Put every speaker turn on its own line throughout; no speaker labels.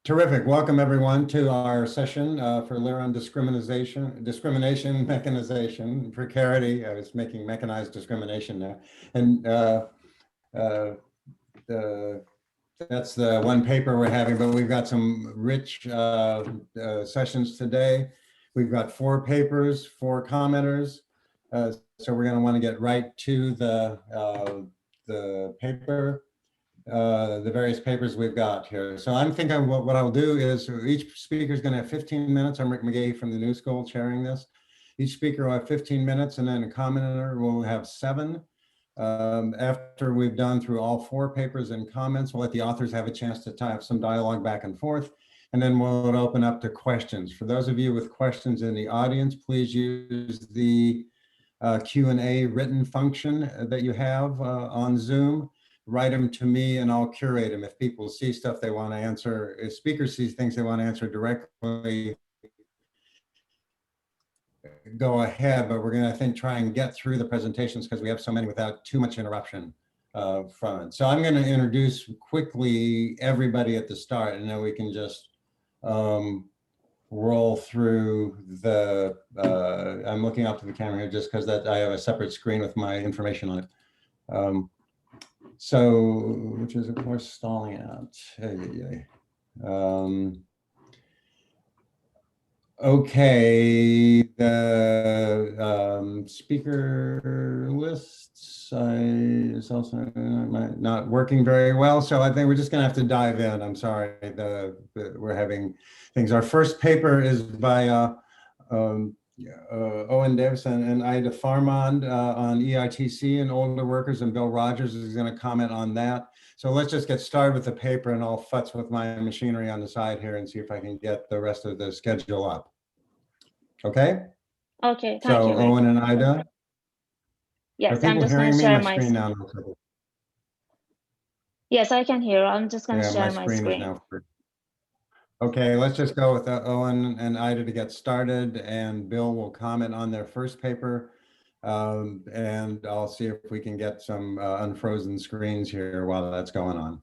Terrific. Welcome everyone to our session for LERA on discrimination, mechanization, precarity. I was making mechanized discrimination there. And that's the one paper we're having, but we've got some rich sessions today. We've got 4 papers, 4 commenters. So we're going to want to get right to the paper. The various papers we've got here. So I'm thinking what I'll do is each speaker is going to have 15 minutes. I'm Rick McGahey from the New School chairing this. Each speaker will have 15 minutes and then a commenter will have 7. After we've done through all 4 papers and comments, we'll let the authors have a chance to have some dialogue back and forth. And then we'll open up to questions. For those of you with questions in the audience, please use the Q&A written function that you have on Zoom. Write them to me and I'll curate them. If people see stuff they want to answer, if speakers see things they want to answer directly, go ahead, but we're going to, I think, try and get through the presentations because we have so many without too much interruption from it. So I'm going to introduce quickly everybody at the start and then we can just roll through the, I'm looking up to the camera here just because that I have a separate screen with my information on it. So, which is of course stalling out. Okay, the speaker lists is also not working very well, so I think we're just going to have to dive in. I'm sorry, we're having things. Our first paper is by Owen and Aida Farmand on EITC and older workers, and Bill Rodgers is going to comment on that. So let's just get started with the paper and I'll futz with my machinery on the side here and see if I can get the rest of the schedule up. Okay?
Okay, thank
so
you.
So Owen and Aida?
Yes, I'm just going to share my screen now. Yes, I can hear. I'm just going to share my screen.
Now okay, let's just go with Owen and Aida to get started, and Bill will comment on their first paper, and I'll see if we can get some unfrozen screens here while that's going on.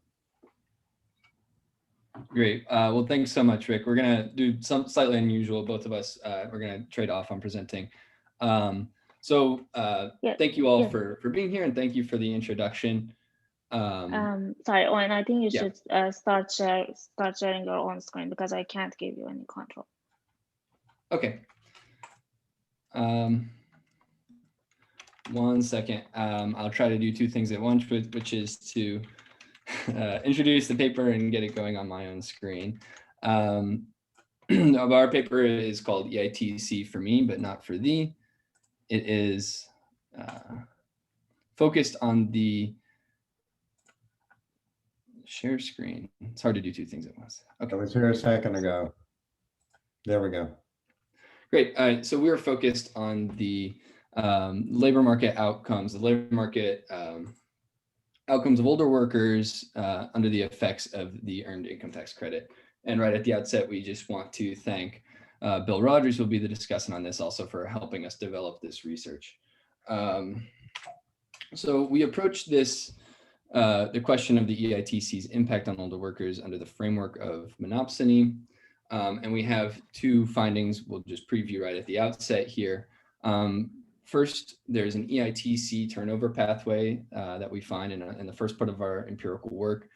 Great. Well, thanks so much, Rick. We're going to do some slightly unusual. Both of us, we're going to trade off on presenting. Thank you all for being here, and thank you for the introduction.
Sorry, Owen, I think you should start sharing your own screen because I can't give you any control.
Okay. 1 second. I'll try to do 2 things at once, which is to introduce the paper and get it going on my own screen. Our paper is called EITC for me, but not for thee. It is focused on the share screen. It's hard to do 2 things at once. Okay.
I was here a second ago. There we go.
Great. All right. So we are focused on the labor market outcomes, the labor market outcomes of older workers under the effects of the earned income tax credit. And right at the outset, we just want to thank Bill Rodgers, who will be the discussant on this, also for helping us develop this research. So we approached this the question of the EITC's impact on older workers under the framework of monopsony. And we have 2 findings we'll just preview right at the outset here. First, there's an EITC turnover pathway that we find in the first part of our empirical work,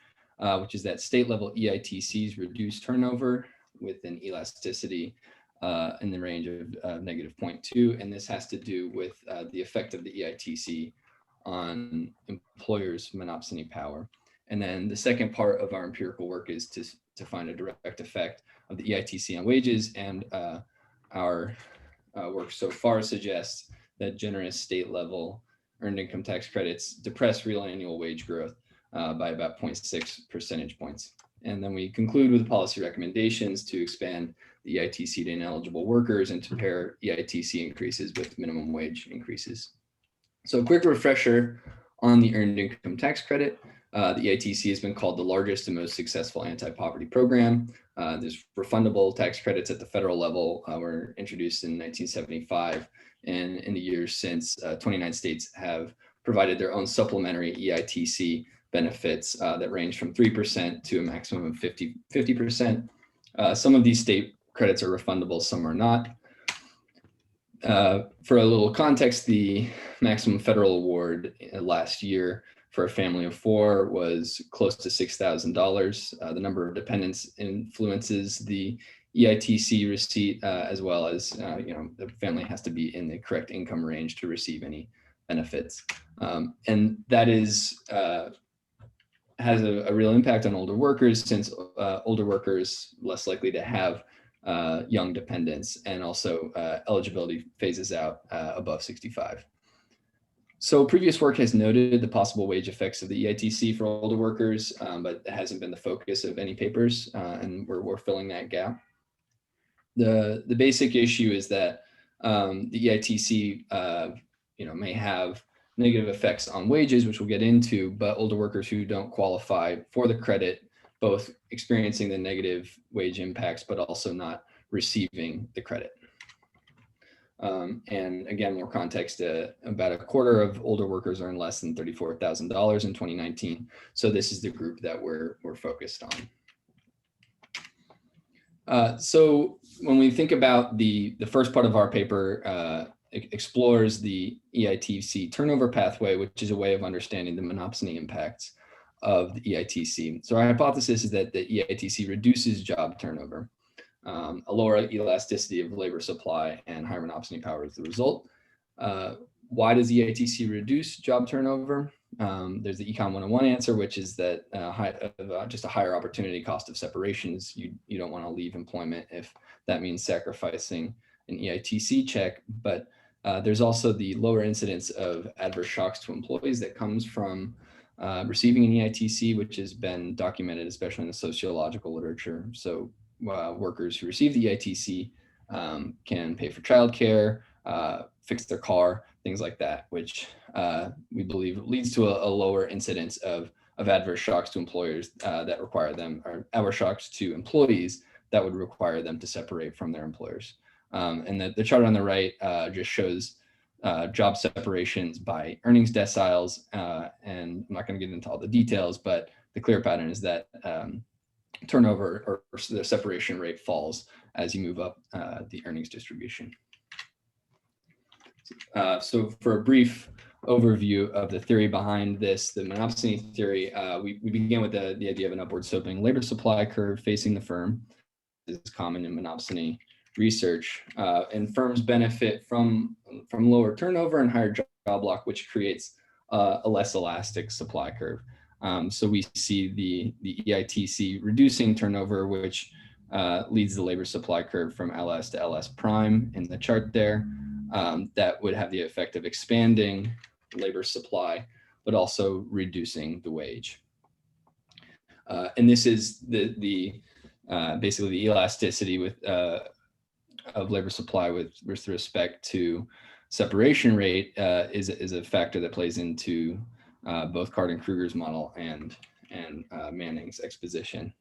which is that state level EITCs reduce turnover with an elasticity in the range of -0.2. And this has to do with the effect of the EITC on employers' monopsony power. And then the second part of our empirical work is to find a direct effect of the EITC on wages. And our work so far suggests that generous state level earned income tax credits depress real annual wage growth by about 0.6 percentage points. And then we conclude with policy recommendations to expand the EITC to ineligible workers and to pair EITC increases with minimum wage increases. So a quick refresher on the earned income tax credit. The EITC has been called the largest and most successful anti-poverty program. There's refundable tax credits at the federal level were introduced in 1975. And in the years since, 29 states have provided their own supplementary EITC benefits that range from 3% to a maximum of 50%. Some of these state credits are refundable, some are not. For a little context, the maximum federal award last year for a family of 4 was close to $6,000. The number of dependents influences the EITC receipt, as well as the family has to be in the correct income range to receive any benefits, and that has a real impact on older workers, since older workers less likely to have young dependents, and also eligibility phases out above 65. So previous work has noted the possible wage effects of the EITC for older workers, but it hasn't been the focus of any papers, and we're filling that gap. The basic issue is that the EITC may have negative effects on wages, which we'll get into, but older workers who don't qualify for the credit, both experiencing the negative wage impacts, but also not receiving the credit. And again, more context, about a quarter of older workers earn less than $34,000 in 2019. So this is the group that we're focused on. So when we think about the first part of our paper, explores the EITC turnover pathway, which is a way of understanding the monopsony impacts of the EITC. So our hypothesis is that the EITC reduces job turnover. A lower elasticity of labor supply and higher monopsony power is the result. Why does EITC reduce job turnover? There's the Econ 101 answer, which is that just a higher opportunity cost of separations. You don't want to leave employment if that means sacrificing an EITC check, but there's also the lower incidence of adverse shocks to employees that comes from receiving an EITC, which has been documented, especially in the sociological literature. So workers who receive the EITC can pay for childcare, fix their car, things like that, which we believe leads to a lower incidence of adverse shocks to employers that require them, or adverse shocks to employees that would require them to separate from their employers. And the chart on the right just shows job separations by earnings deciles. And I'm not going to get into all the details, but the clear pattern is that turnover or the separation rate falls as you move up the earnings distribution. So for a brief overview of the theory behind this, the monopsony theory, we began with the idea of an upward sloping labor supply curve facing the firm. This is common in monopsony research, and firms benefit from lower turnover and higher job block, which creates a less elastic supply curve. So we see the EITC reducing turnover, which leads the labor supply curve from LS to LS prime in the chart there. That would have the effect of expanding labor supply, but also reducing the wage. And this is the basically the elasticity with of labor supply with respect to separation rate is a factor that plays into both Card-and-Kruger's model and Manning's exposition.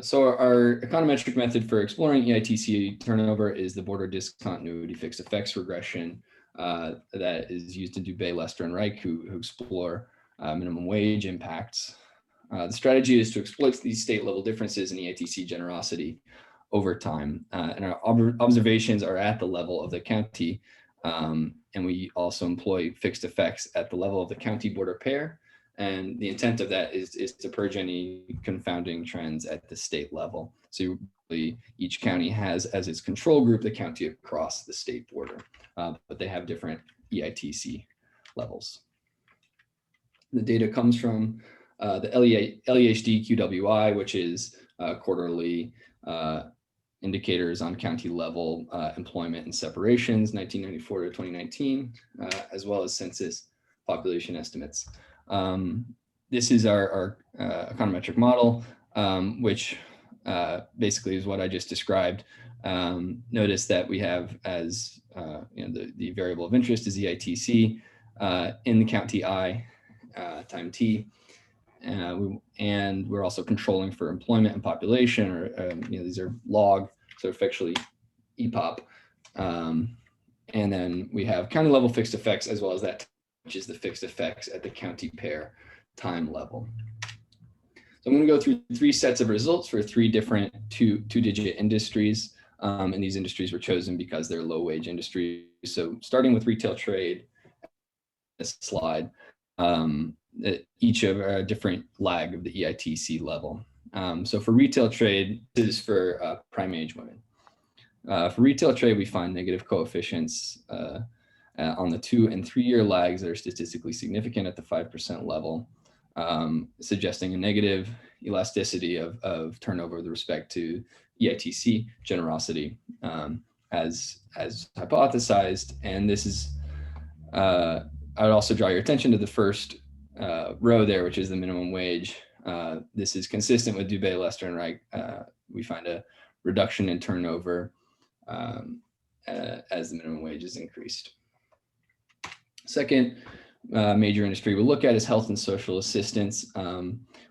So our econometric method for exploring EITC turnover is the border discontinuity fixed effects regression that is used in Dubé, Lester, and Reich, who explore minimum wage impacts. The strategy is to exploit these state level differences in EITC generosity over time. And our observations are at the level of the county. And we also employ fixed effects at the level of the county border pair. And the intent of that is to purge any confounding trends at the state level. So each county has as its control group the county across the state border, but they have different EITC levels. The data comes from the LEHD QWI, which is quarterly indicators on county level employment and separations, 1994 to 2019, as well as census population estimates. This is our econometric model, which basically is what I just described. Notice that we have as the variable of interest is EITC in the county I time T. And we're also controlling for employment and population, or these are log, so effectively EPOP. And then we have county level fixed effects as well as that, which is the fixed effects at the county pair time level. So I'm going to go through 3 sets of results for 3 different two-digit industries. And these industries were chosen because they're low-wage industries. So starting with retail trade, this slide, each of a different lag of the EITC level. So for retail trade, this is for prime age women. For retail trade, we find negative coefficients on the 2 and 3 year lags that are statistically significant at the 5% level, suggesting a negative elasticity of turnover with respect to EITC generosity as hypothesized. And this is, I would also draw your attention to the first row there, which is the minimum wage. This is consistent with Dubé, Lester, and Reich. We find a reduction in turnover as the minimum wage is increased. Second major industry we'll look at is health and social assistance.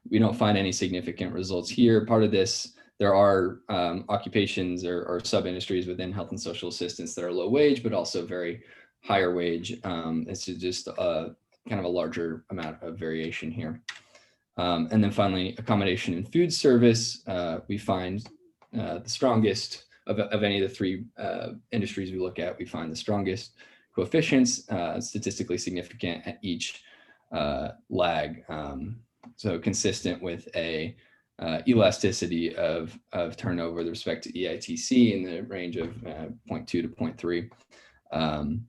We don't find any significant results here. Part of this, there are occupations or sub-industries within health and social assistance that are low wage, but also very higher wage. It's just kind of a larger amount of variation here. And then finally, accommodation and food service, we find the strongest of any of the 3 industries we look at. We find the strongest coefficients, statistically significant at each lag. So consistent with a elasticity of turnover with respect to EITC in the range of 0.2 to 0.3,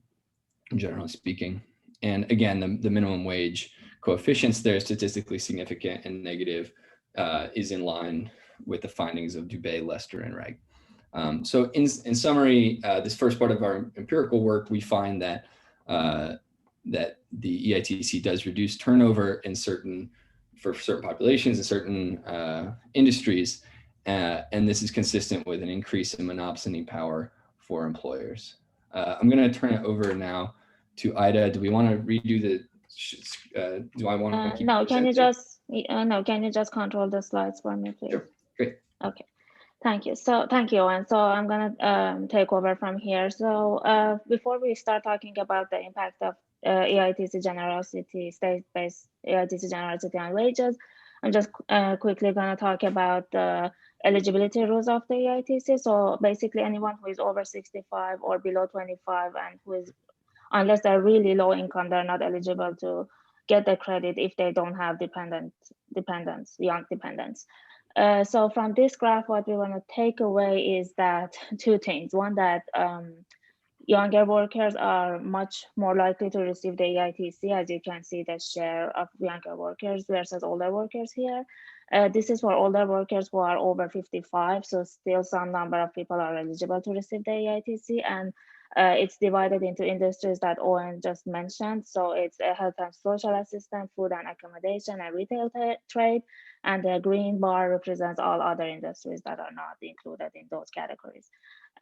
generally speaking. And again, the minimum wage coefficients there, statistically significant and negative, is in line with the findings of Dubé, Lester, and Reich. So in summary, this first part of our empirical work, we find that that the EITC does reduce turnover for certain populations and certain industries, and this is consistent with an increase in monopsony power for employers. I'm going to turn it over now to Aida. Do we want to redo the? Do I want to keep?
No. Can you just control the slides for me, please?
Sure. Great.
Okay. Thank you. So thank you, Owen. So I'm gonna take over from here. So before we start talking about the impact of EITC generosity, state-based EITC generosity on wages, I'm just quickly gonna talk about the eligibility rules of the EITC. So basically anyone who is over 65 or below 25 and who is, unless they're really low income, they're not eligible to get the credit if they don't have young dependents. So from this graph, what we want to take away is that 2 things. One, that younger workers are much more likely to receive the EITC, as you can see the share of younger workers versus older workers here. This is for older workers who are over 55, so still some number of people are eligible to receive the EITC, and it's divided into industries that Owen just mentioned. So it's a health and social assistant, food and accommodation, and retail trade. And the green bar represents all other industries that are not included in those categories.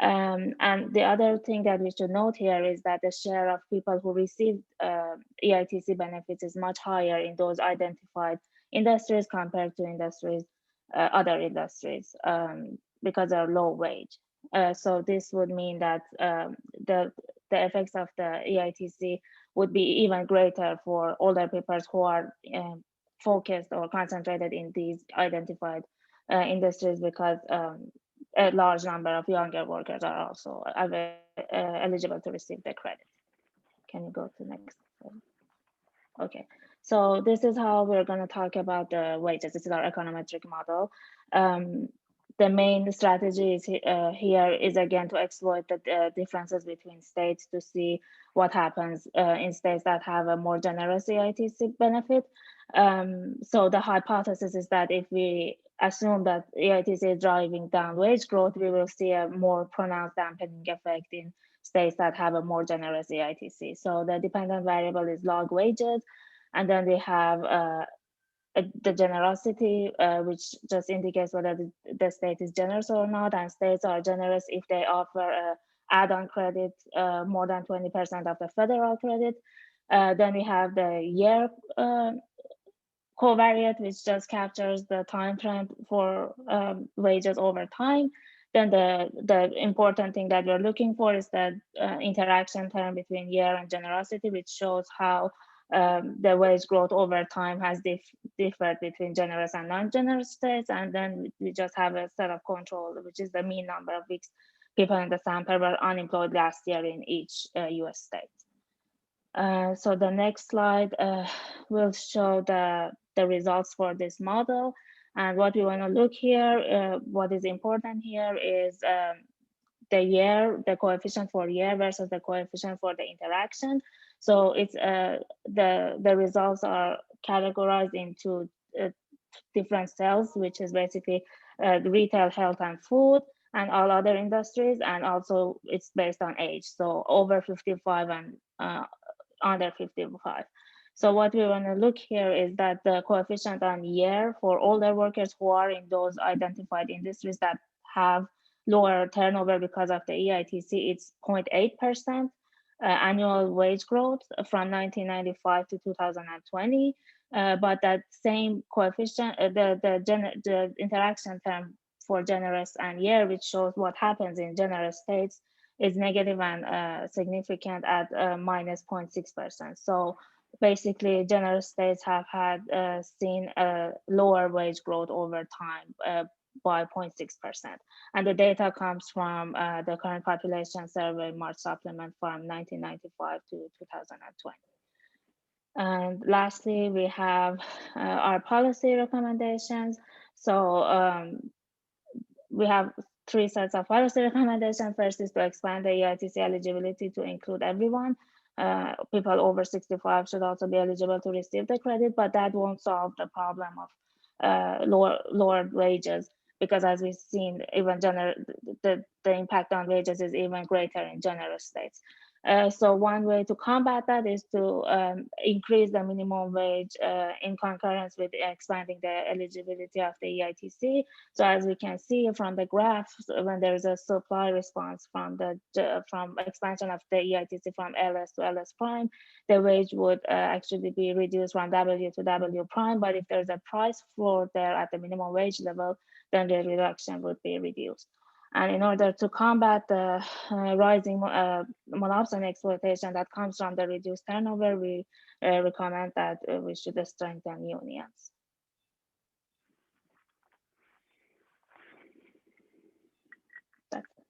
And the other thing that we should note here is that the share of people who receive EITC benefits is much higher in those identified industries compared to other industries, because they're low wage. So this would mean that the effects of the EITC would be even greater for older people who are focused or concentrated in these identified industries, because a large number of younger workers are also eligible to receive the credit. Can you go to next slide? Okay, so this is how we're going to talk about the wages. This is our econometric model. The main strategy is here is again to exploit the differences between states to see what happens in states that have a more generous EITC benefit. So the hypothesis is that if we assume that EITC is driving down wage growth, we will see a more pronounced dampening effect in states that have a more generous EITC. So the dependent variable is log wages, and then we have the generosity, which just indicates whether the state is generous or not, and states are generous if they offer a add-on credit more than 20% of the federal credit. Then we have the year covariate, which just captures the time trend for wages over time. Then the important thing that we're looking for is the interaction term between year and generosity, which shows how the wage growth over time has differed between generous and non-generous states. And then we just have a set of control, which is the mean number of weeks people in the sample were unemployed last year in each US state. So the next slide will show the results for this model. And what we want to look here, what is important here is the coefficient for year versus the coefficient for the interaction. So it's the results are categorized into different cells, which is basically retail, health, and food, and all other industries. And also it's based on age, so over 55 and under 55. So what we want to look here is that the coefficient on year for older workers who are in those identified industries that have lower turnover because of the EITC, it's 0.8% annual wage growth from 1995 to 2020. But that same coefficient, the interaction term for generous and year, which shows what happens in generous states, is negative and significant at minus 0.6%. So basically, generous states have had seen a lower wage growth over time by 0.6%. And the data comes from the current population survey March supplement from 1995 to 2020. And lastly, we have our policy recommendations. So we have 3 sets of policy recommendations. First is to expand the EITC eligibility to include everyone. People over 65 should also be eligible to receive the credit, but that won't solve the problem of lower wages, because as we've seen, even the impact on wages is even greater in generous states. So one way to combat that is to increase the minimum wage in concurrence with expanding the eligibility of the EITC. So as we can see from the graph, when there is a supply response from expansion of the EITC from LS to LS prime, the wage would actually be reduced from W to W prime. But if there's a price floor there at the minimum wage level, then the reduction would be reduced. And in order to combat the rising monopsony exploitation that comes from the reduced turnover, we recommend that we should strengthen unions. That's it.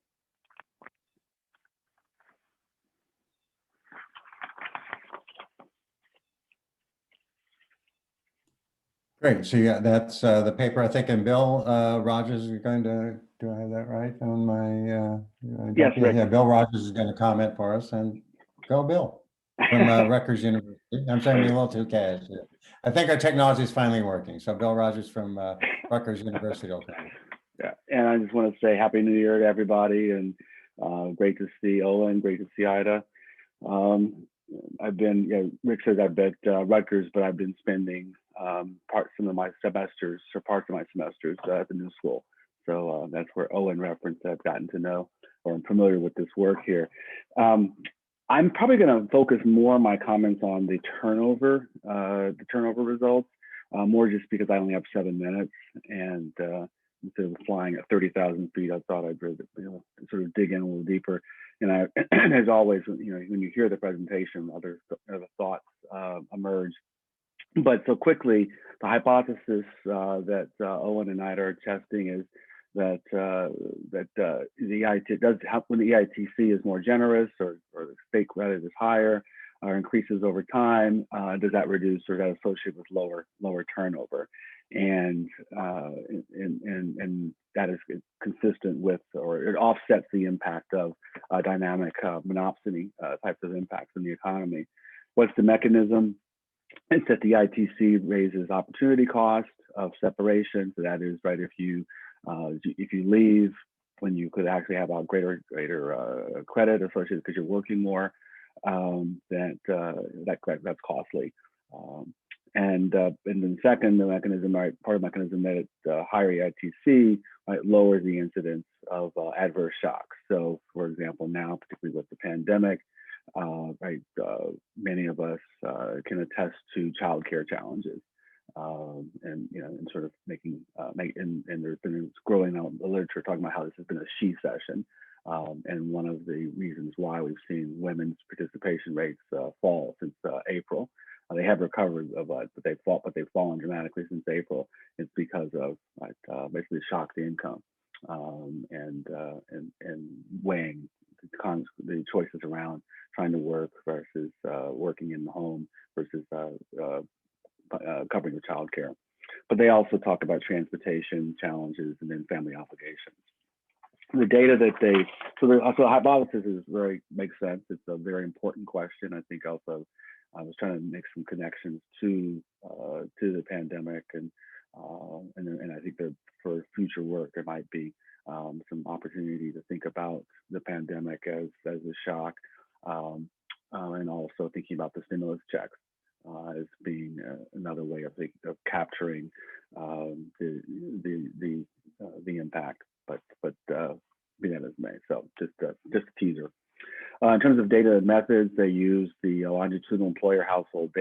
Great. So yeah, that's the paper. I think, and Bill Rodgers is going to, do I have that right on my?
Yes, Rick.
Yeah, Bill Rodgers is going to comment for us, and go Bill from Rutgers University. I'm saying a little too cash. Yeah. I think our technology is finally working. So Bill Rodgers from Rutgers University. Okay.
Yeah, and I just want to say Happy New Year to everybody, and great to see Owen, great to see Aida. I've been, Rick says I've been at Rutgers, but I've been spending parts of my semesters at the new school. So that's where Owen referenced I've gotten to know, or I'm familiar with this work here. I'm probably going to focus more of my comments on the turnover results, more just because I only have 7 minutes, and instead of flying at 30,000 feet, I thought I'd sort of dig in a little deeper. And as always, when you hear the presentation, other thoughts emerge. But so quickly, the hypothesis that Owen and Aida are testing is that the EITC does help when the EITC is more generous, or the state credit is higher or increases over time. Does that reduce, or is that associated with lower turnover? And that is consistent with, or it offsets the impact of dynamic monopsony types of impacts in the economy. What's the mechanism? It's that the EITC raises opportunity cost of separation. So that is, right, if you leave when you could actually have a greater credit associated because you're working more, that's costly. And then second, the mechanism, right, part of the mechanism that higher EITC, right, lowers the incidence of adverse shocks. So for example, now, particularly with the pandemic, right, many of us can attest to childcare challenges, and sort of making and there's been growing out the literature talking about how this has been a she session, and one of the reasons why we've seen women's participation rates fall since April. They have recovered of it, but they've fallen dramatically since April. It's because of basically shock to income and weighing the choices around trying to work versus working in the home versus covering the child care. But they also talk about transportation challenges and then family obligations. The data that so the hypothesis makes sense. It's a very important question. I think also I was trying to make some connections to the pandemic and I think that for future work there might be some opportunity to think about the pandemic as a shock, and also thinking about the stimulus checks as being another way of capturing the impact. But be that as may, so just a teaser. In terms of data and methods, they use the longitudinal employer household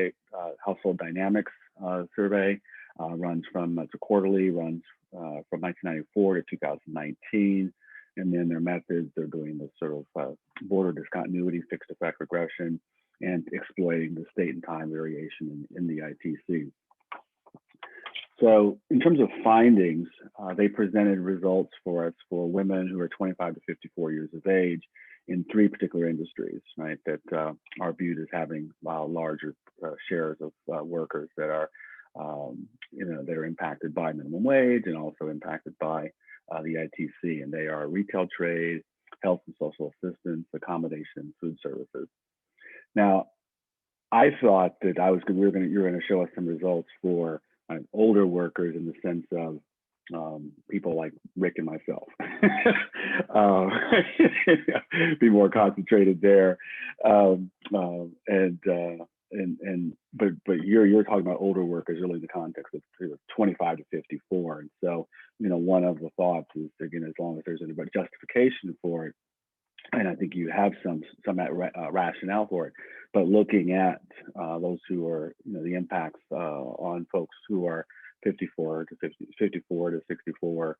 dynamics survey. Runs from it's a quarterly, runs from 1994 to 2019, and then their methods, they're doing the sort of border discontinuity, fixed effect regression, and exploiting the state and time variation in the EITC. So in terms of findings, they presented results for us for women who are 25 to 54 years of age in 3 particular industries, right, that are viewed as having larger shares of workers that are, that are impacted by minimum wage and also impacted by the EITC, and they are retail trade, health and social assistance, accommodation, food services. Now, I thought that you're going to show us some results for older workers in the sense of people like Rick and myself. Be more concentrated there, but you're talking about older workers really in the context of 25 to 54, and so one of the thoughts is, again, as long as there's any justification for it, and I think you have some rationale for it, but looking at those who are the impacts on folks who are 54 to 64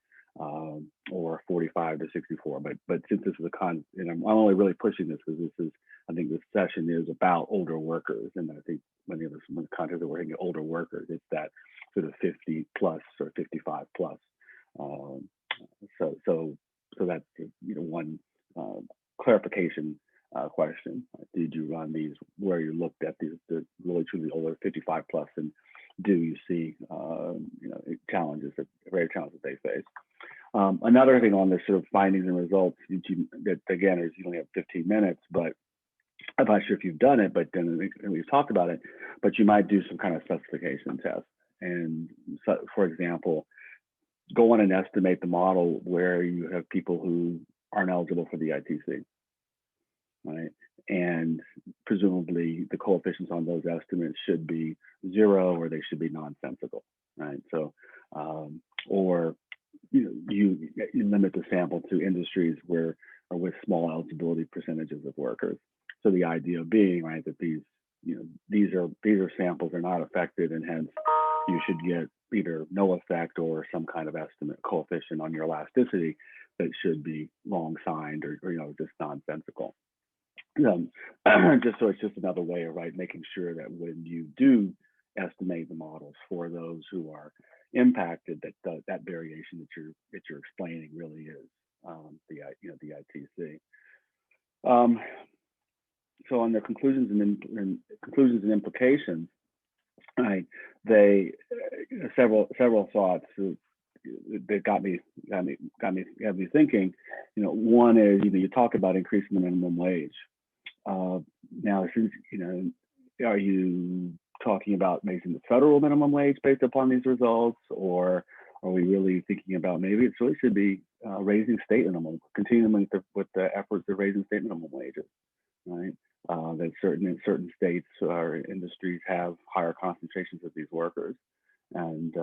or 45 to 64, but since this is I'm only really pushing this because I think this session is about older workers, and I think many of us in the context that we're hitting older workers, it's that sort of 50 plus or 55 plus. So that's one clarification question. Did you run these where you looked at the really truly older 55 plus, and do you see challenges, various challenges they face? Another thing on this sort of findings and results that again is you only have 15 minutes, but I'm not sure if you've done it, but then we've talked about it, but you might do some kind of specification test. And so, for example, go on and estimate the model where you have people who aren't eligible for the EITC, right? And presumably the coefficients on those estimates should be 0 or they should be nonsensical, right? So, or you limit the sample to industries where or with small eligibility percentages of workers. So the idea being, right, that these are samples are not affected, and hence you should get either no effect or some kind of estimate coefficient on your elasticity that should be long signed or just nonsensical. Just so it's just another way of making sure that when you do estimate the models for those who are impacted, that variation that you're explaining really is the EITC. So on their conclusions and implications, they several thoughts that got me thinking. One is you talk about increasing the minimum wage. Now, since are you talking about raising the federal minimum wage based upon these results, or are we really thinking about maybe it really should be raising state minimum, continuing with the efforts of raising state minimum wages, right? That in certain states or industries have higher concentrations of these workers, and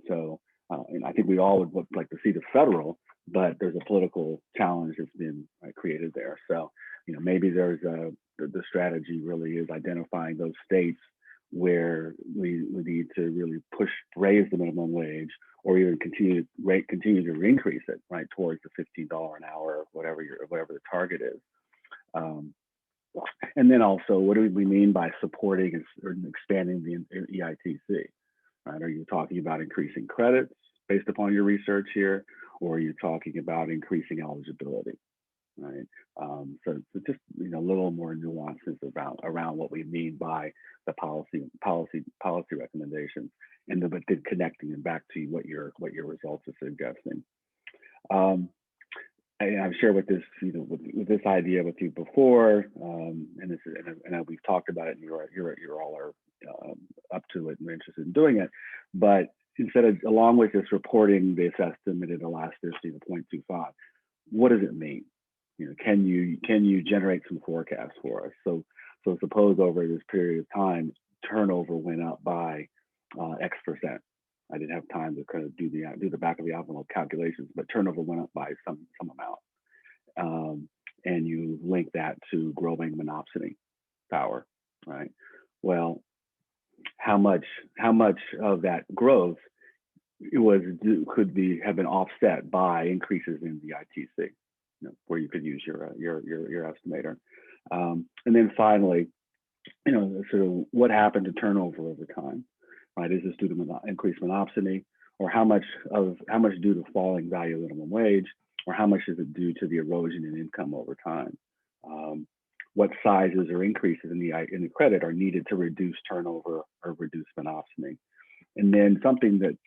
so and I think we all would like to see the federal, but there's a political challenge that's been created there. So maybe there's the strategy really is identifying those states where we need to really raise the minimum wage, or even continue to increase it towards the $15 an hour, whatever the target is. And then also, what do we mean by supporting or expanding the EITC? Right? Are you talking about increasing credits based upon your research here, or are you talking about increasing eligibility? Right. So just a little more nuances around what we mean by the policy recommendations, but then connecting them back to what your results are suggesting. I've shared with this with this idea with you before, and we've talked about it, and you're all are up to it and interested in doing it. But instead of, along with this reporting this estimated elasticity to 0.25, what does it mean? Can you generate some forecasts for us? So suppose over this period of time, turnover went up by X%. I didn't have time to kind of do the back of the envelope calculations, but turnover went up by some amount, and you link that to growing monopsony power, right? Well, how much of that growth have been offset by increases in the ITC, where you could use your estimator, and then finally, sort of what happened to turnover over time, right? Is this due to increased monopsony, or how much due to falling value of minimum wage, or how much is it due to the erosion in income over time? What sizes or increases in the credit are needed to reduce turnover or reduce monopsony? And then something that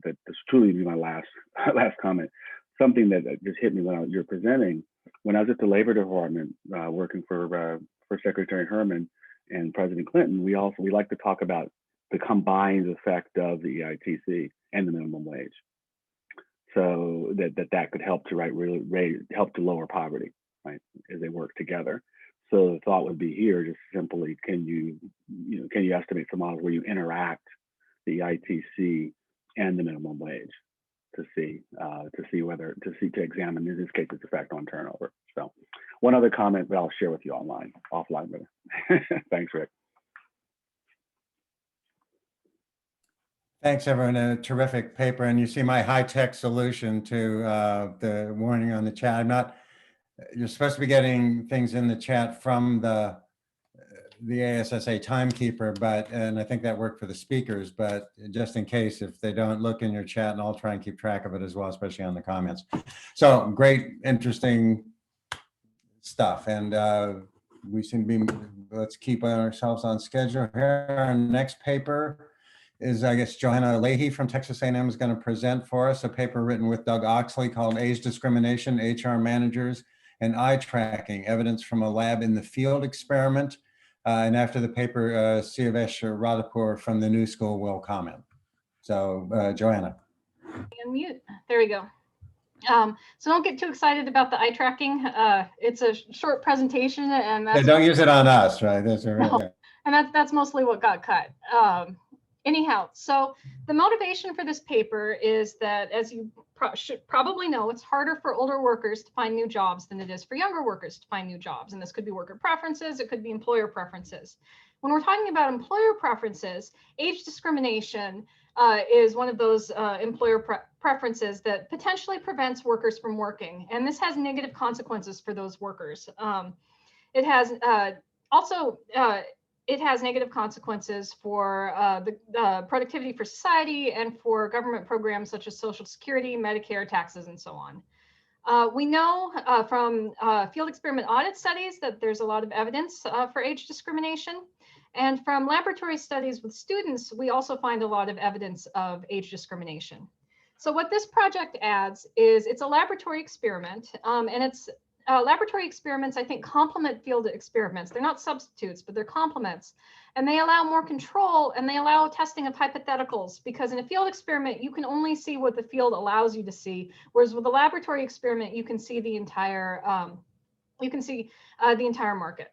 this truly be my last comment. Something that just hit me when you're presenting. When I was at the Labor Department working for Secretary Herman and President Clinton, we like to talk about the combined effect of the EITC and the minimum wage, so that could help to help to lower poverty, right, as they work together. So the thought would be here just simply, can you estimate some models where you interact the EITC and the minimum wage to examine, in this case, its effect on turnover. So one other comment that I'll share with you offline. Thanks, Rick.
Thanks, everyone. A terrific paper. And you see my high-tech solution to the warning on the chat. You're supposed to be getting things in the chat from the ASSA timekeeper, and I think that worked for the speakers, but just in case, if they don't, look in your chat and I'll try and keep track of it as well, especially on the comments. So great, interesting stuff. And we seem to be, let's keep ourselves on schedule here. Our next paper is, I guess, Joanna Lahey from Texas A&M is going to present for us a paper written with Doug Oxley called Age Discrimination, HR Managers, and Eye Tracking, Evidence from a Lab in the Field Experiment. And after the paper, Siyavesh Radhapur from the New School will comment. So, Joanna.
Unmute. There we go. So don't get too excited about the eye tracking. It's a short presentation, and that's,
don't use it on us, right?
And that's mostly what got cut. Anyhow, so the motivation for this paper is that, as you should probably know, it's harder for older workers to find new jobs than it is for younger workers to find new jobs. And this could be worker preferences, it could be employer preferences. When we're talking about employer preferences, age discrimination is one of those employer preferences that potentially prevents workers from working. And this has negative consequences for those workers. It has it has negative consequences for the productivity for society and for government programs such as Social Security, Medicare, taxes, and so on. We know from field experiment audit studies that there's a lot of evidence for age discrimination. And from laboratory studies with students, we also find a lot of evidence of age discrimination. So what this project adds is it's a laboratory experiment, and it's laboratory experiments, I think, complement field experiments. They're not substitutes, but they're complements. And they allow more control, and they allow testing of hypotheticals, because in a field experiment, you can only see what the field allows you to see. Whereas with a laboratory experiment, you can see the entire, market.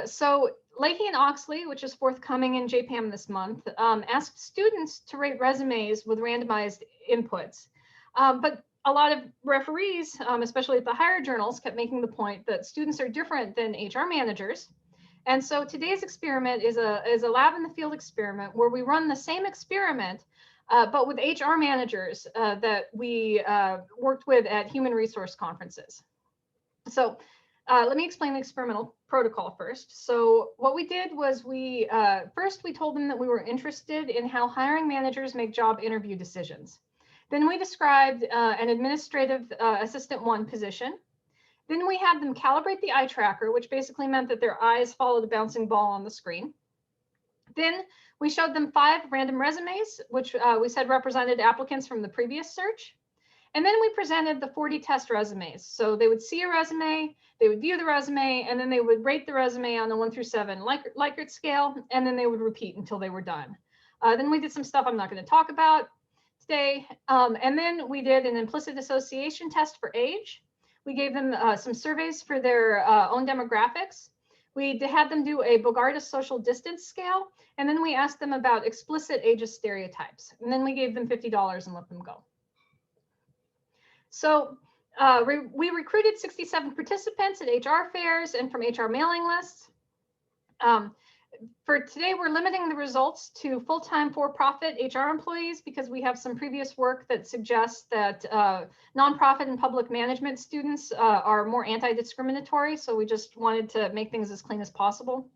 So Lahey and Oxley, which is forthcoming in JPAM this month, asked students to rate resumes with randomized inputs. But a lot of referees, especially at the higher journals, kept making the point that students are different than HR managers. And so today's experiment is a lab in the field experiment where we run the same experiment, but with HR managers that we worked with at human resource conferences. So Let me explain the experimental protocol first. So what we did was first we told them that we were interested in how hiring managers make job interview decisions. Then we described an administrative assistant 1 position. Then we had them calibrate the eye tracker, which basically meant that their eyes followed the bouncing ball on the screen. Then we showed them 5 random resumes, which we said represented applicants from the previous search. And then we presented the 40 test resumes. So they would see a resume, they would view the resume, and then they would rate the resume on the 1 through 7 Likert scale, and then they would repeat until they were done. Then we did some stuff I'm not going to talk about today. And then we did an implicit association test for age. We gave them some surveys for their own demographics. We had them do a Bogardus social distance scale, and then we asked them about explicit ageist stereotypes. And then we gave them $50 and let them go. So we recruited 67 participants at HR fairs and from HR mailing lists. For today, we're limiting the results to full-time for-profit HR employees because we have some previous work that suggests that nonprofit and public management students are more anti-discriminatory. So we just wanted to make things as clean as possible.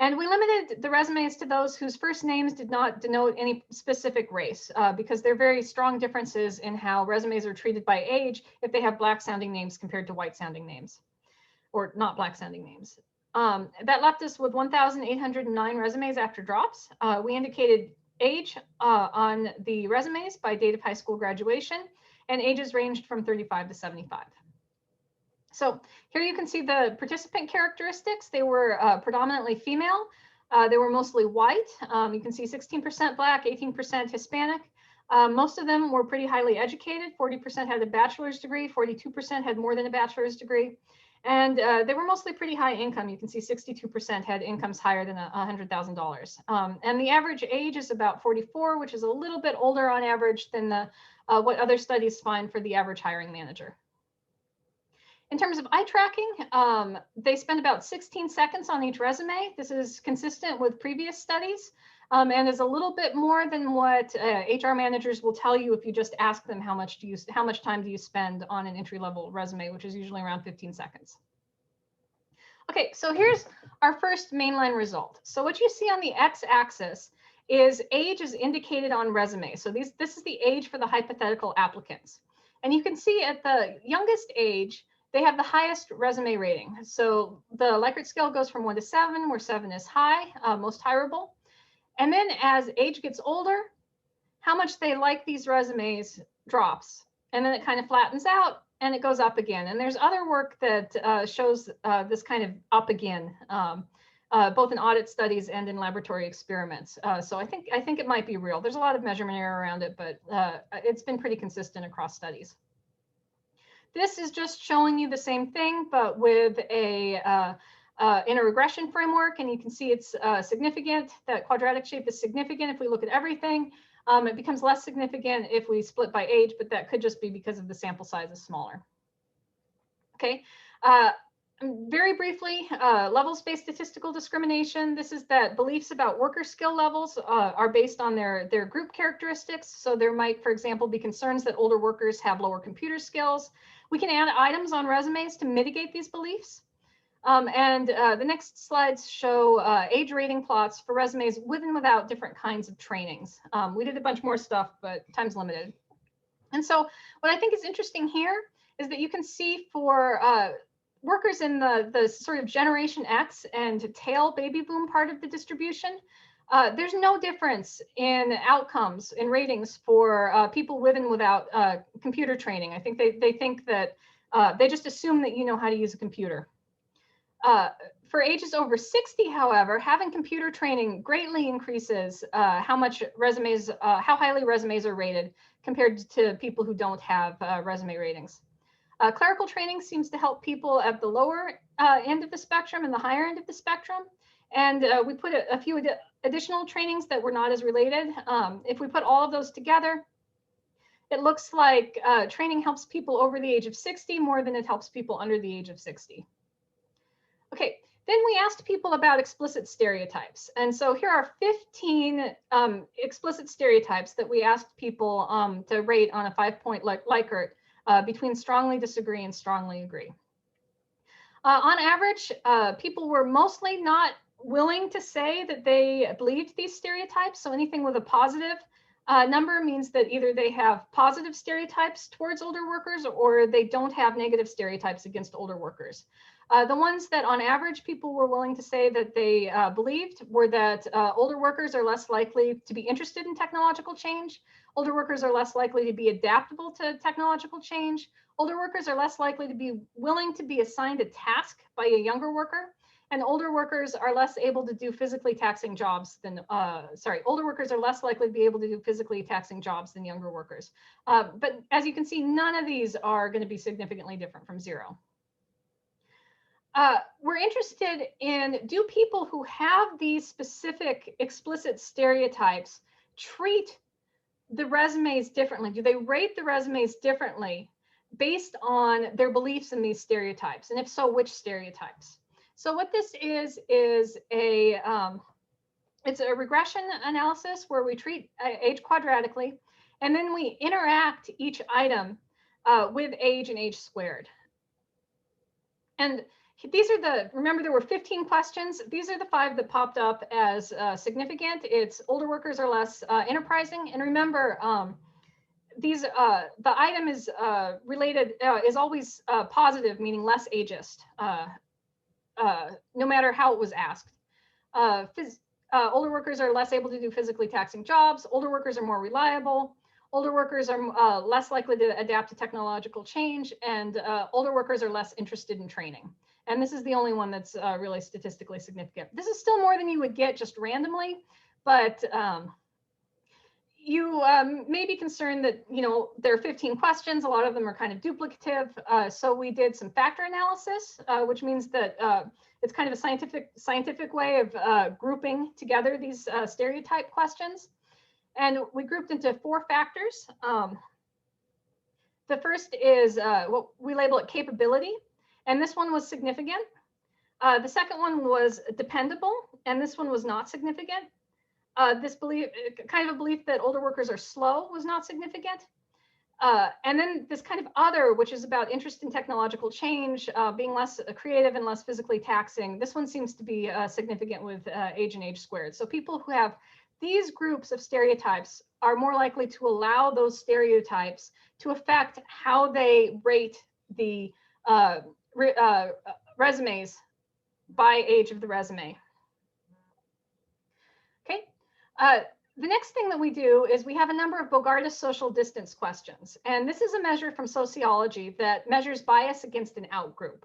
And we limited the resumes to those whose first names did not denote any specific race because there are very strong differences in how resumes are treated by age if they have Black sounding names compared to white sounding names or not Black sounding names. That left us with 1,809 resumes after drops. We indicated age on the resumes by date of high school graduation, and ages ranged from 35 to 75. So here you can see the participant characteristics. They were predominantly female. They were mostly white. You can see 16% Black, 18% Hispanic. Most of them were pretty highly educated. 40% had a bachelor's degree, 42% had more than a bachelor's degree. And they were mostly pretty high income. You can see 62% had incomes higher than $100,000. And the average age is about 44, which is a little bit older on average than what other studies find for the average hiring manager. In terms of eye tracking, they spend about 16 seconds on each resume. This is consistent with previous studies and is a little bit more than what HR managers will tell you if you just ask them how much time do you spend on an entry-level resume, which is usually around 15 seconds. Okay, so here's our first mainline result. So what you see on the x-axis is age is indicated on resume. So this is the age for the hypothetical applicants. And you can see at the youngest age, they have the highest resume rating. So the Likert scale goes from 1 to 7, where 7 is high, most hireable. And then as age gets older, how much they like these resumes drops. And then it kind of flattens out and it goes up again. And there's other work that shows this kind of up again, both in audit studies and in laboratory experiments. So I think it might be real. There's a lot of measurement error around it, but it's been pretty consistent across studies. This is just showing you the same thing, but with in a regression framework, and you can see it's significant. That quadratic shape is significant if we look at everything. It becomes less significant if we split by age, but that could just be because of the sample size is smaller. Okay, very briefly, levels-based statistical discrimination. This is that beliefs about worker skill levels are based on their group characteristics. So there might, for example, be concerns that older workers have lower computer skills. We can add items on resumes to mitigate these beliefs. The next slides show age rating plots for resumes with and without different kinds of trainings. We did a bunch more stuff, but time's limited. And so what I think is interesting here is that you can see for workers in the sort of Generation X and tail baby boom part of the distribution, there's no difference in outcomes, in ratings for people with and without computer training. I think they think that they just assume that you know how to use a computer. For ages over 60, however, having computer training greatly increases how highly resumes are rated compared to people who don't have resume ratings. Clerical training seems to help people at the lower end of the spectrum and the higher end of the spectrum. And we put a few additional trainings that were not as related. If we put all of those together, it looks like training helps people over the age of 60 more than it helps people under the age of 60. Okay, then we asked people about explicit stereotypes. And so here are 15 explicit stereotypes that we asked people to rate on a 5-point Likert between strongly disagree and strongly agree. On average, people were mostly not willing to say that they believed these stereotypes. So anything with a positive number means that either they have positive stereotypes towards older workers or they don't have negative stereotypes against older workers. The ones that on average people were willing to say that they believed were that older workers are less likely to be interested in technological change. Older workers are less likely to be adaptable to technological change. Older workers are less likely to be willing to be assigned a task by a younger worker. And older workers are less able to do physically taxing jobs than, older workers are less likely to be able to do physically taxing jobs than younger workers. But as you can see, none of these are going to be significantly different from zero. We're interested in, do people who have these specific explicit stereotypes treat the resumes differently? Do they rate the resumes differently based on their beliefs in these stereotypes? And if so, which stereotypes? So what this is a, it's a regression analysis where we treat age quadratically, and then we interact each item with age and age squared. And these are the, remember there were 15 questions. These are the 5 that popped up as significant. It's older workers are less enterprising. And remember, these the item is related, is always positive, meaning less ageist, no matter how it was asked. Older workers are less able to do physically taxing jobs. Older workers are more reliable. Older workers are less likely to adapt to technological change, and older workers are less interested in training. And this is the only one that's really statistically significant. This is still more than you would get just randomly, but you may be concerned that, you know, there are 15 questions. A lot of them are kind of duplicative. So we did some factor analysis, which means that it's kind of a scientific way of grouping together these stereotype questions. And we grouped into 4 factors. The first is what we label it capability. And this one was significant. The second one was dependable. And this one was not significant. This belief, kind of a belief that older workers are slow, was not significant. And then this kind of other, which is about interest in technological change, being less creative and less physically taxing. This one seems to be significant with age and age squared. So people who have these groups of stereotypes are more likely to allow those stereotypes to affect how they rate the resumes by age of the resume. Okay. The next thing that we do is we have a number of Bogardus social distance questions. And this is a measure from sociology that measures bias against an outgroup.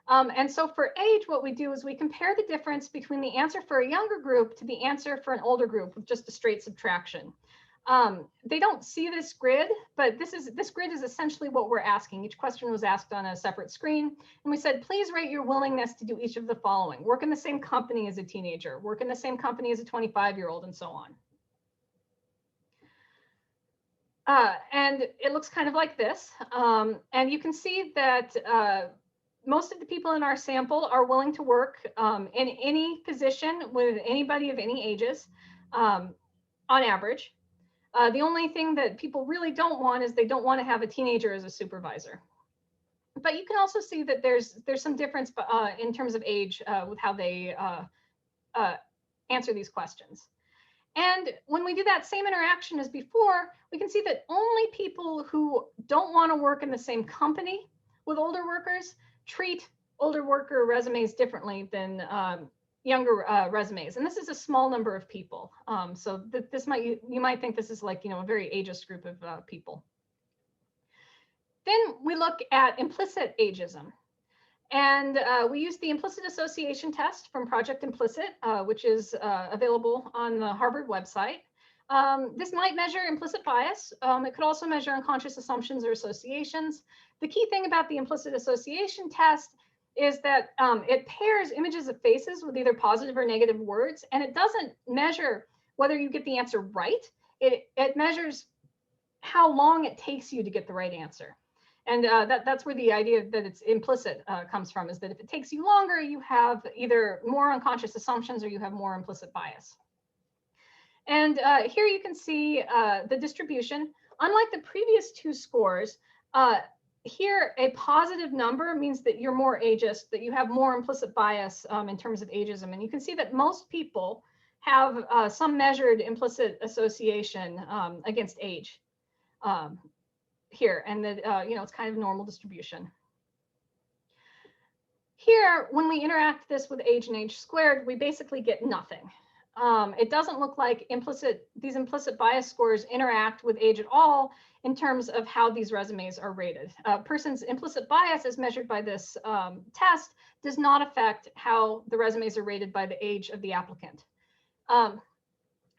And so for age, what we do is we compare the difference between the answer for a younger group to the answer for an older group with just a straight subtraction. They don't see this grid, but this grid is essentially what we're asking. Each question was asked on a separate screen. And we said, please rate your willingness to do each of the following: work in the same company as a teenager, work in the same company as a 25-year-old, and so on. And it looks kind of like this. And you can see that most of the people in our sample are willing to work in any position with anybody of any ages, on average. The only thing that people really don't want is they don't want to have a teenager as a supervisor. But you can also see that there's some difference in terms of age with how they answer these questions. And when we do that same interaction as before, we can see that only people who don't want to work in the same company with older workers treat older worker resumes differently than younger resumes. And this is a small number of people. So this you might think this is like, you know, a very ageist group of people. Then we look at implicit ageism. And we use the implicit association test from Project Implicit, which is available on the Harvard website. This might measure implicit bias. It could also measure unconscious assumptions or associations. The key thing about the implicit association test is that it pairs images of faces with either positive or negative words, and it doesn't measure whether you get the answer right. It measures how long it takes you to get the right answer. And that's where the idea that it's implicit comes from, is that if it takes you longer, you have either more unconscious assumptions or you have more implicit bias. And here you can see the distribution. Unlike the previous 2 scores, here, a positive number means that you're more ageist, that you have more implicit bias in terms of ageism. And you can see that most people have some measured implicit association against age here, and that it's kind of normal distribution. Here, when we interact this with age and age squared, we basically get nothing. It doesn't look like these implicit bias scores interact with age at all in terms of how these resumes are rated. A person's implicit bias as measured by this test does not affect how the resumes are rated by the age of the applicant. And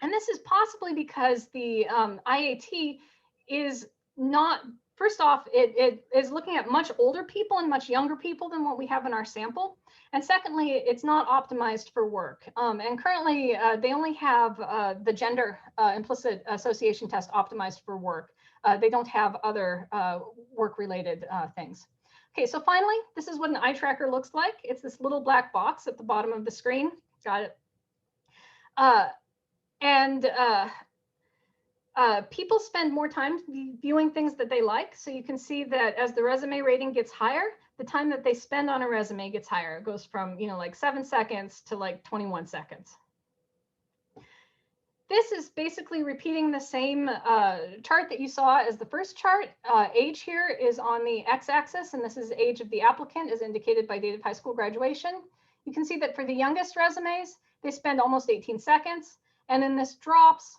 this is possibly because the IAT is not, first off, it is looking at much older people and much younger people than what we have in our sample. And secondly, it's not optimized for work. And currently, they only have the gender implicit association test optimized for work. They don't have other work-related things. Okay, so finally, this is what an eye tracker looks like. It's this little black box at the bottom of the screen. Got it. People spend more time viewing things that they like. So you can see that as the resume rating gets higher, the time that they spend on a resume gets higher. It goes from, like 7 seconds to like 21 seconds. This is basically repeating the same chart that you saw as the first chart. Age here is on the x-axis, and this is age of the applicant as indicated by date of high school graduation. You can see that for the youngest resumes, they spend almost 18 seconds, and then this drops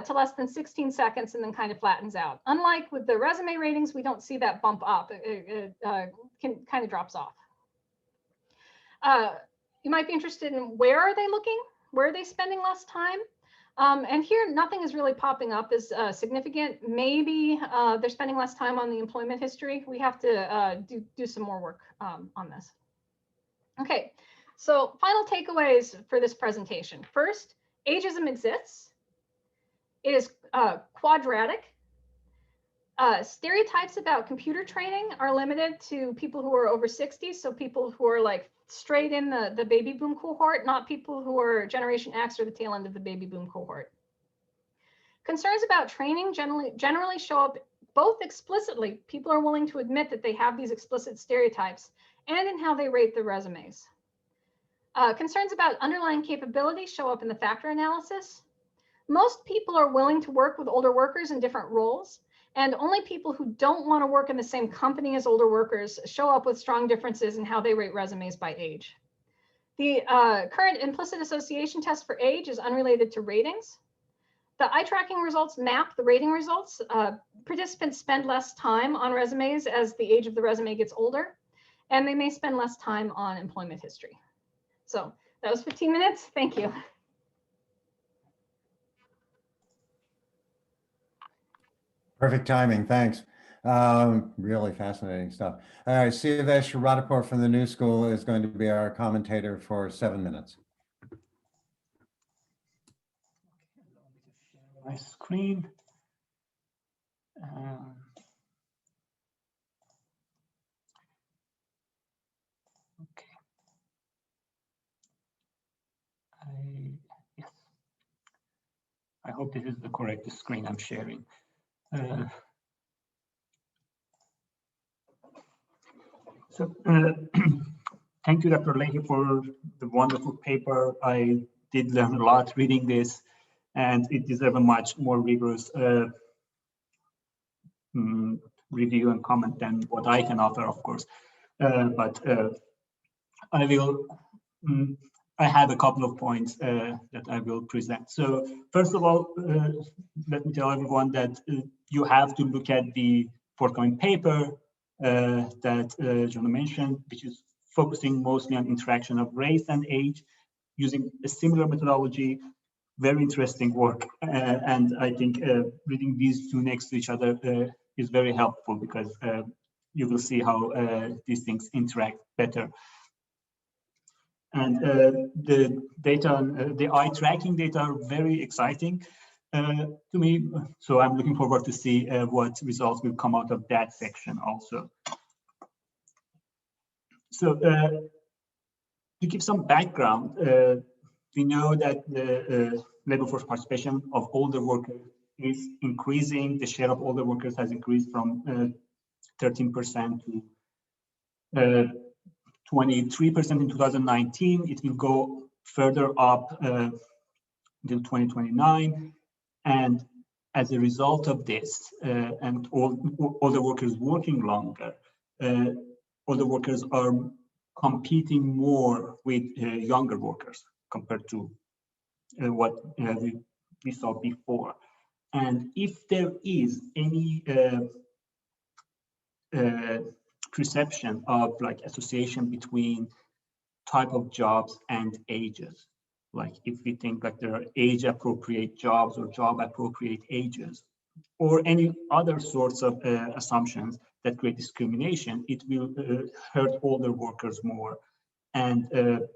to less than 16 seconds and then kind of flattens out. Unlike with the resume ratings, we don't see that bump up. It kind of drops off. You might be interested in where are they looking? Where are they spending less time? And here, nothing is really popping up as significant. Maybe they're spending less time on the employment history. We have to do some more work on this. Okay, so final takeaways for this presentation. First, ageism exists. It is quadratic. Stereotypes about computer training are limited to people who are over 60, so people who are like straight in the baby boom cohort, not people who are Generation X or the tail end of the baby boom cohort. Concerns about training generally show up both explicitly. People are willing to admit that they have these explicit stereotypes, and in how they rate their resumes. Concerns about underlying capability show up in the factor analysis. Most people are willing to work with older workers in different roles, and only people who don't want to work in the same company as older workers show up with strong differences in how they rate resumes by age. The current implicit association test for age is unrelated to ratings. The eye tracking results map the rating results. Participants spend less time on resumes as the age of the resume gets older, and they may spend less time on employment history. So that was 15 minutes. Thank you.
Perfect timing, thanks. Really fascinating stuff. All right, Suyeon Radapur from the New School is going to be our commentator for 7 minutes.
My screen. Okay. Yes. I hope this is the correct screen I'm sharing. Thank you, Dr. Lahey, for the wonderful paper. I did learn a lot reading this, and it deserves a much more rigorous review and comment than what I can offer, of course. I have a couple of points that I will present. So first of all, let me tell everyone that you have to look at the forthcoming paper that Joanna mentioned, which is focusing mostly on interaction of race and age using a similar methodology. Very interesting work. And I think reading these two next to each other is very helpful because you will see how these things interact better. And the data, the eye tracking data are very exciting to me. So I'm looking forward to see what results will come out of that section also. So to give some background, we know that the labor force participation of older workers is increasing. The share of older workers has increased from 13% to 23% in 2019. It will go further up until 2029. And as a result of this, and all the workers working longer, all the workers are competing more with younger workers compared to what we saw before. And if there is any perception of like association between type of jobs and ages, like if we think like there are age appropriate jobs or job appropriate ages, or any other sorts of assumptions that create discrimination, it will hurt older workers more, and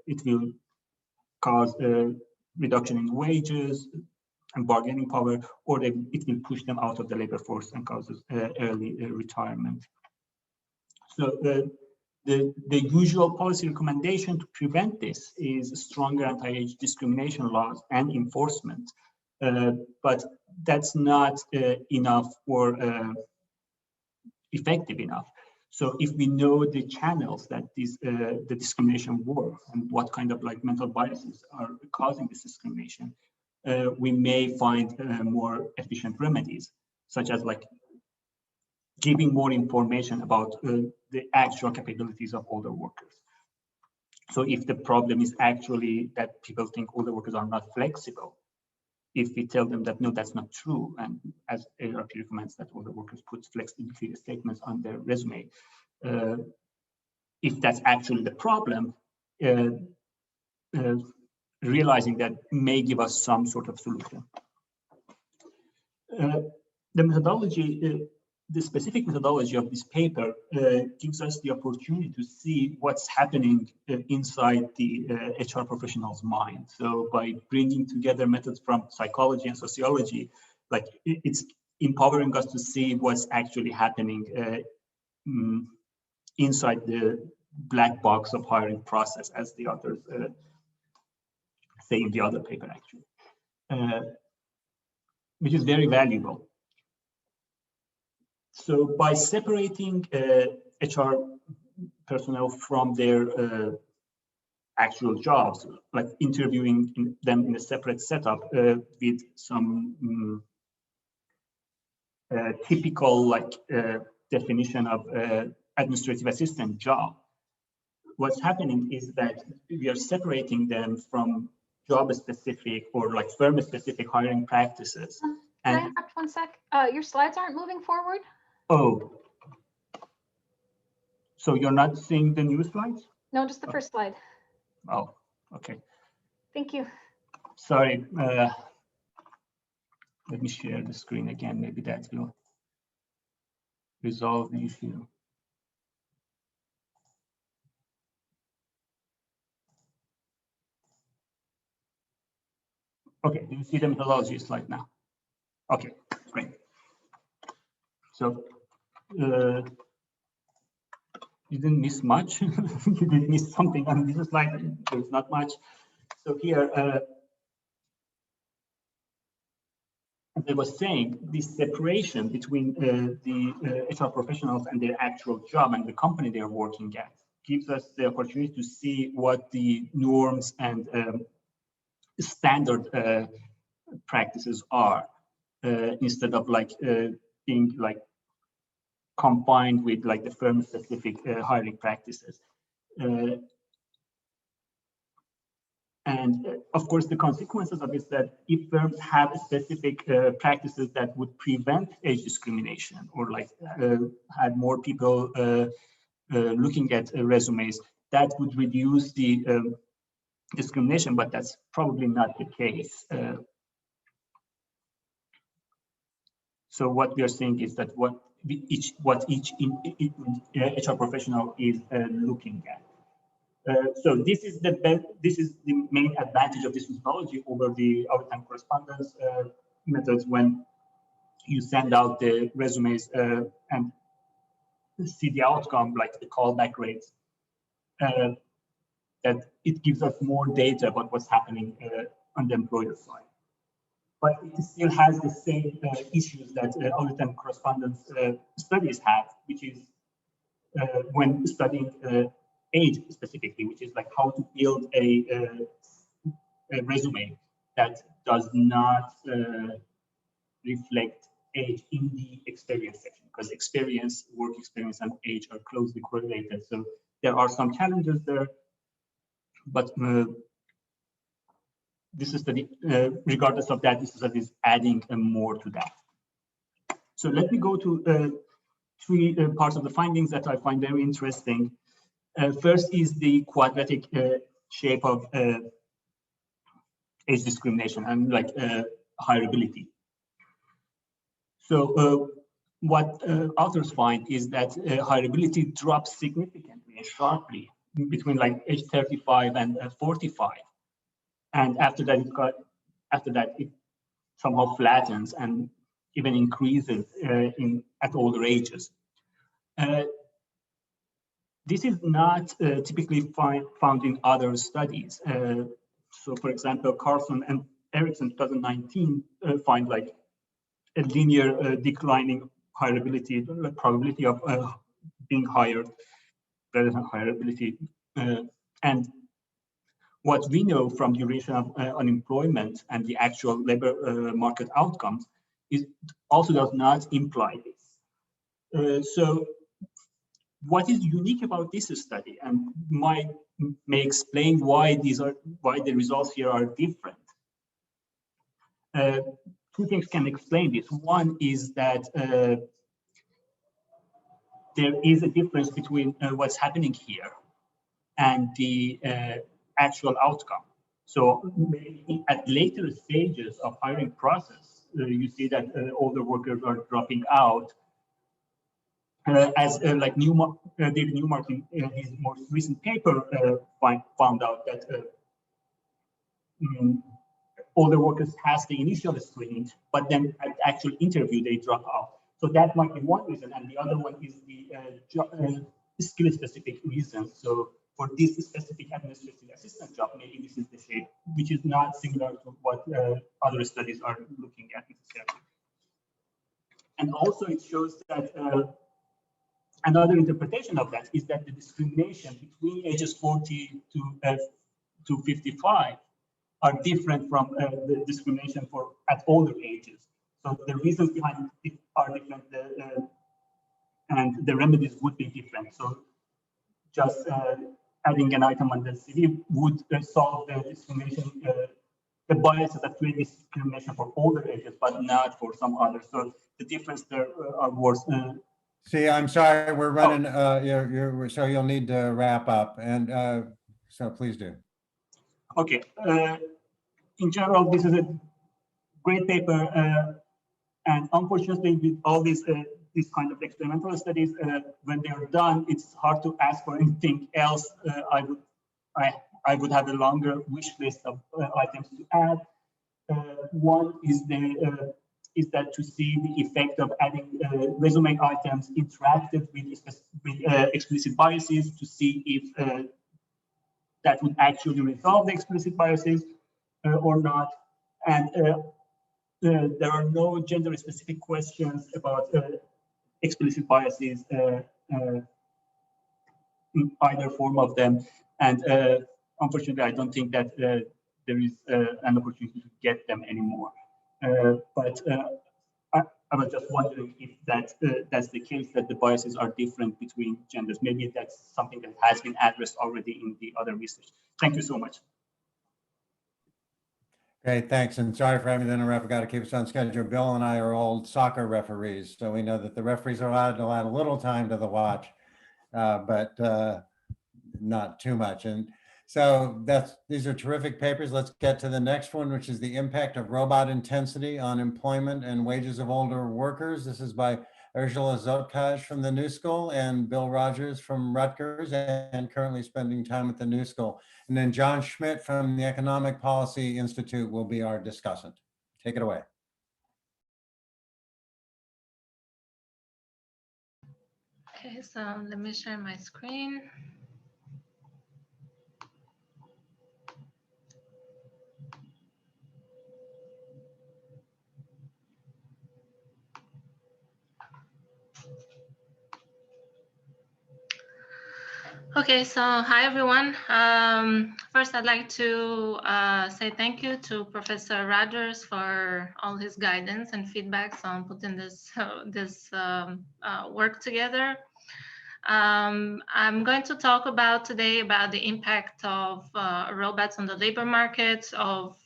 it will cause a reduction in wages and bargaining power, or it will push them out of the labor force and causes early retirement. So the usual policy recommendation to prevent this is stronger anti-age discrimination laws and enforcement, but that's not enough or effective enough. So if we know the channels that the discrimination works and what kind of like mental biases are causing this discrimination, we may find more efficient remedies, such as like giving more information about the actual capabilities of older workers. So if the problem is actually that people think older workers are not flexible, if we tell them that no, that's not true, and as AARP recommends that older workers put flexibility statements on their resume, if that's actually the problem, realizing that may give us some sort of solution. The methodology, the specific methodology of this paper gives us the opportunity to see what's happening inside the HR professional's mind. So by bringing together methods from psychology and sociology, like it's empowering us to see what's actually happening inside the black box of hiring process, as the authors say in the other paper, actually, which is very valuable. So by separating HR personnel from their actual jobs, like interviewing them in a separate setup with some typical like definition of administrative assistant job, what's happening is that we are separating them from job specific or like firm specific hiring practices.
Can I interrupt 1 sec? Your slides aren't moving forward.
Oh, so you're not seeing the new slides?
No, just the first slide.
Oh, okay.
Thank you.
Sorry. Let me share the screen again. Maybe that will resolve the issue. Okay, do you see the methodology slide now? Okay, great. So you didn't miss much. You did miss something on this slide. There's not much. So here, as I was saying, this separation between the HR professionals and their actual job and the company they're working at gives us the opportunity to see what the norms and standard practices are, instead of like being like combined with like the firm specific hiring practices. And of course, the consequences of it is that if firms have specific practices that would prevent age discrimination, or like had more people looking at resumes, that would reduce the discrimination, but that's probably not the case. So what we are saying is that what each HR professional is looking at. So this is the main advantage of this methodology over the out-of-time correspondence methods, when you send out the resumes and see the outcome, like the callback rates, that it gives us more data about what's happening on the employer side. but it still has the same issues that audit and correspondence studies have, which is when studying age specifically, which is like how to build a resume that does not reflect age in the experience section, because experience, work experience, and age are closely correlated. So there are some challenges there, but this study, regardless of that, this study is adding more to that. So let me go to three parts of the findings that I find very interesting. First is the quadratic shape of age discrimination and like hireability. So what authors find is that hireability drops significantly and sharply between like age 35 and 45, and after that it somehow flattens and even increases at older ages. This is not typically found in other studies. So, for example, Carlson and Erickson 2019 find like a linear declining hireability, the probability of being hired rather than hireability. And what we know from duration of unemployment and the actual labor market outcomes is also does not imply this. So what is unique about this study and may explain why the results here are different. Two things can explain this. One is that there is a difference between what's happening here and the actual outcome. So maybe at later stages of hiring process, you see that older workers are dropping out. As like David Newmark in his most recent paper found out that older workers pass the initial screening, but then at actual interview they drop out. So that might be one reason, and the other one is the skill-specific reason. So for this specific administrative assistant job, maybe this is the shape, which is not similar to what other studies are looking at necessarily. And also it shows that another interpretation of that is that the discrimination between ages 40 to 55 are different from the discrimination at older ages. So the reasons behind it are different, and the remedies would be different. So just adding an item on the CV would solve the discrimination, the biases that create discrimination for older ages, but not for some others. So the difference there are worse.
See, I'm sorry, we're running, so you'll need to wrap up, and so please do.
Okay. In general, this is a great paper, and unfortunately, with all these kind of experimental studies, when they are done, it's hard to ask for anything else. I would have a longer wish list of items to add. One is that to see the effect of adding resume items interacted with explicit biases, to see if that would actually resolve the explicit biases or not. And there are no gender-specific questions about explicit biases in either form of them. And unfortunately, I don't think that there is an opportunity to get them anymore. But I was just wondering if that's the case, that the biases are different between genders. Maybe that's something that has been addressed already in the other research. Thank you so much.
Okay, thanks. And sorry for having to interrupt. We've got to keep us on schedule. Bill and I are old soccer referees, so we know that the referees are allowed to add a little time to the watch, but not too much. And so these are terrific papers. Let's get to the next one, which is the impact of robot intensity on employment and wages of older workers. This is by Erjola Zotkaj from the New School and Bill Rodgers from Rutgers, and currently spending time at the New School. And then John Schmitt from the Economic Policy Institute will be our discussant. Take it away.
Okay, so let me share my screen. Okay, so hi everyone. First, I'd like to say thank you to Professor Rodgers for all his guidance and feedbacks on putting this work together. I'm going to talk about today about the impact of robots on the labor market of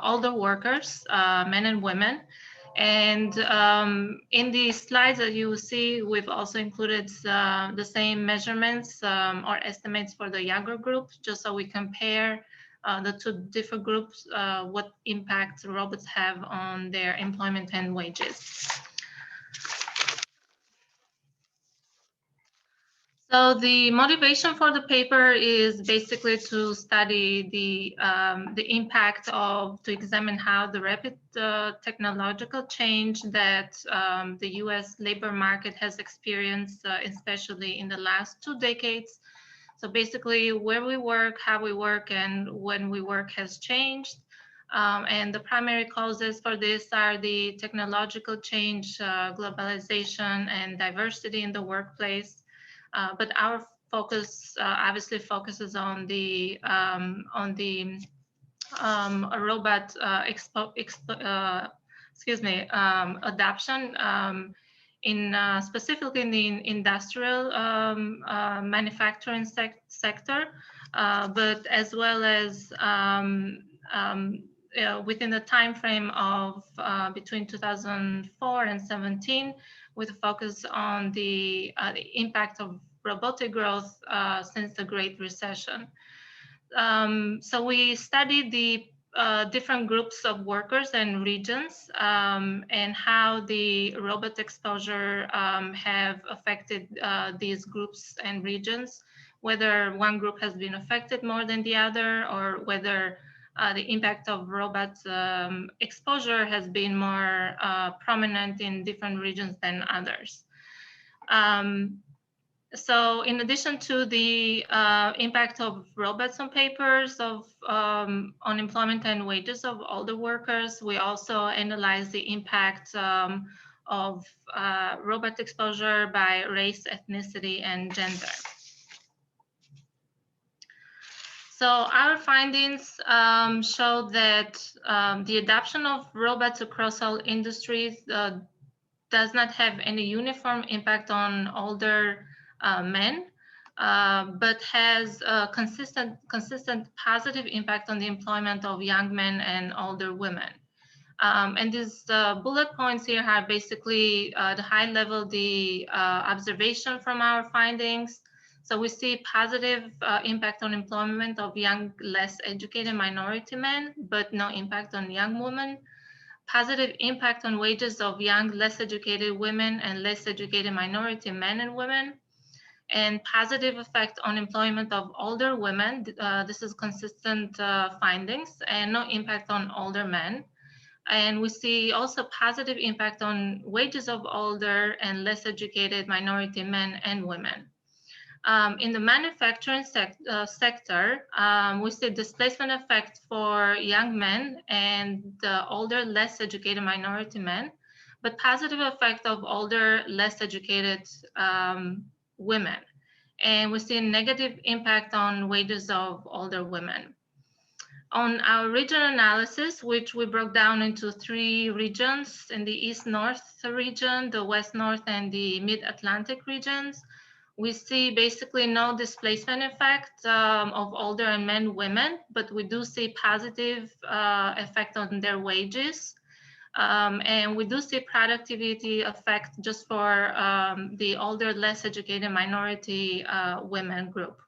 older workers, men and women. And in the slides that you see, we've also included the same measurements or estimates for the younger group, just so we compare the two different groups, what impact robots have on their employment and wages. So the motivation for the paper is basically to study the impact to examine how the rapid technological change that the U.S. labor market has experienced, especially in the last 2 decades. So basically where we work, how we work, and when we work has changed. And the primary causes for this are the technological change, globalization, and diversity in the workplace. But our focus obviously focuses on the robot adoption in specifically in the industrial manufacturing sector, but as well as within the time frame of between 2004 and 17, with a focus on the impact of robotic growth since the Great Recession. So we studied the different groups of workers and regions and how the robot exposure have affected these groups and regions, whether one group has been affected more than the other, or whether the impact of robot exposure has been more prominent in different regions than others. So in addition to the impact of robots on papers of unemployment and wages of older workers, we also analyze the impact of robot exposure by race, ethnicity, and gender. So our findings show that the adoption of robots across all industries does not have any uniform impact on older men, but has a consistent positive impact on the employment of young men and older women. And these bullet points here are basically the high level, the observation from our findings. So we see positive impact on employment of young, less educated minority men, but no impact on young women. Positive impact on wages of young, less educated women and less educated minority men and women. And positive effect on employment of older women. This is consistent findings, and no impact on older men. And we see also positive impact on wages of older and less educated minority men and women. In the manufacturing sector, we see displacement effect for young men and the older, less educated minority men, but positive effect of older, less educated women. And we see a negative impact on wages of older women. On our region analysis, which we broke down into 3 regions, in the East-North region, the West-North, and the Mid-Atlantic regions, we see basically no displacement effect of older and men, women, but we do see positive effect on their wages. And we do see productivity effect just for the older, less educated minority women group.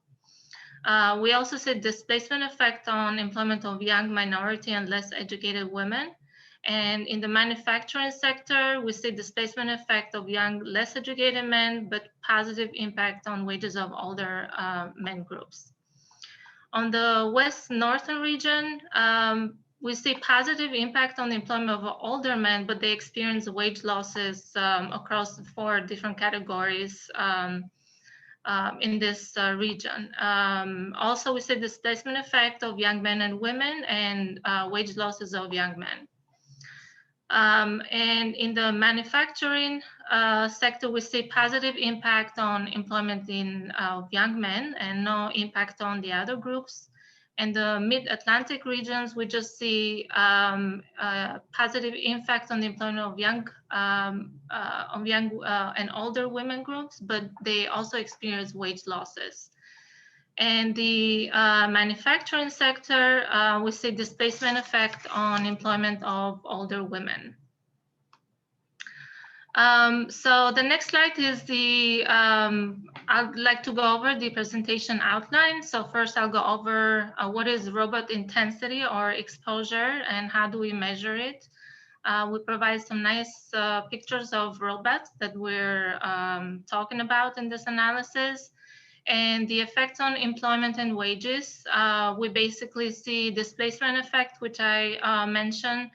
We also see displacement effect on employment of young minority and less educated women. And in the manufacturing sector, we see displacement effect of young, less educated men, but positive impact on wages of older men groups. On the West-Northern region, we see positive impact on the employment of older men, but they experience wage losses across 4 different categories in this region. Also, we see displacement effect of young men and women and wage losses of young men. And in the manufacturing sector, we see positive impact on employment in young men and no impact on the other groups. And the mid-Atlantic regions, we just see positive impact on the employment of young and older women groups, but they also experience wage losses. And the manufacturing sector, we see displacement effect on employment of older women. So the next slide is the, I'd like to go over the presentation outline. So first I'll go over what is robot intensity or exposure and how do we measure it. We provide some nice pictures of robots that we're talking about in this analysis. And the effect on employment and wages, we basically see displacement effect, which I mentioned,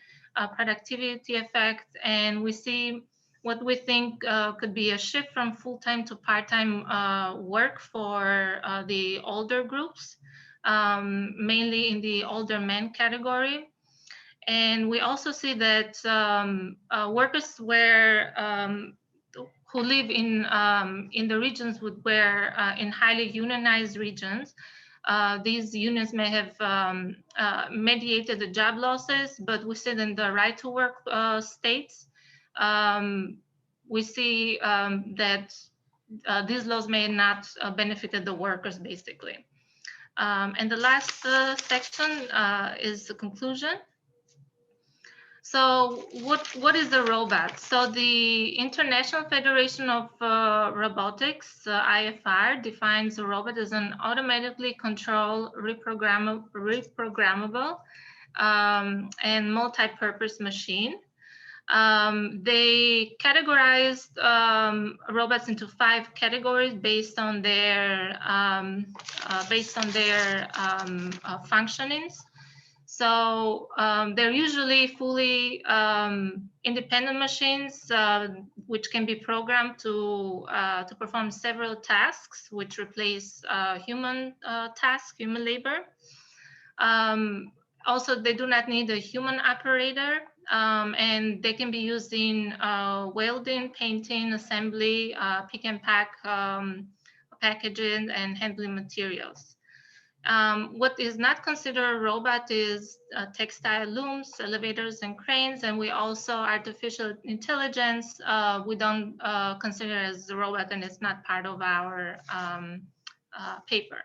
productivity effect, and we see what we think could be a shift from full-time to part-time work for the older groups, mainly in the older men category. And we also see that workers who live in the regions where in highly unionized regions, these unions may have mediated the job losses, but we see in the right to work states, we see that these laws may not benefited the workers basically. And the last section is the conclusion. So what is a robot? So the International Federation of Robotics, IFR, defines a robot as an automatically controlled, reprogrammable, and multi-purpose machine. They categorized robots into 5 categories based on their functionings. So they're usually fully independent machines, which can be programmed to perform several tasks, which replace human labor. Also, they do not need a human operator, and they can be used in welding, painting, assembly, pick and pack, packaging, and handling materials. What is not considered a robot is textile looms, elevators, and cranes, and we also artificial intelligence. We don't consider as a robot, and it's not part of our paper.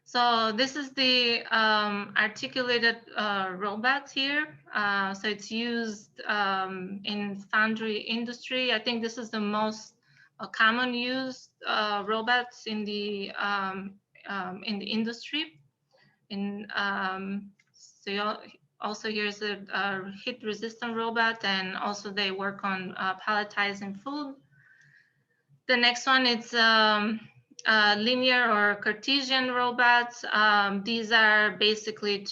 So this is the articulated robot here. So it's used in foundry industry. I think this is the most common used robots in the industry. So also here's a heat-resistant robot, and also they work on palletizing food. The next one is linear or Cartesian robots. These are basically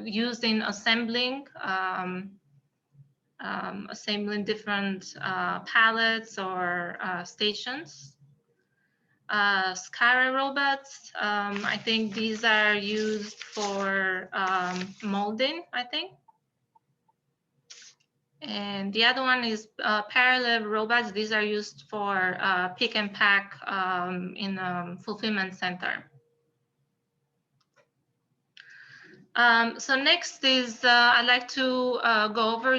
used in assembling different pallets or stations. SCARA robots, I think these are used for molding, I think. And the other one is parallel robots. These are used for pick and pack in a fulfillment center. So next is I'd like to go over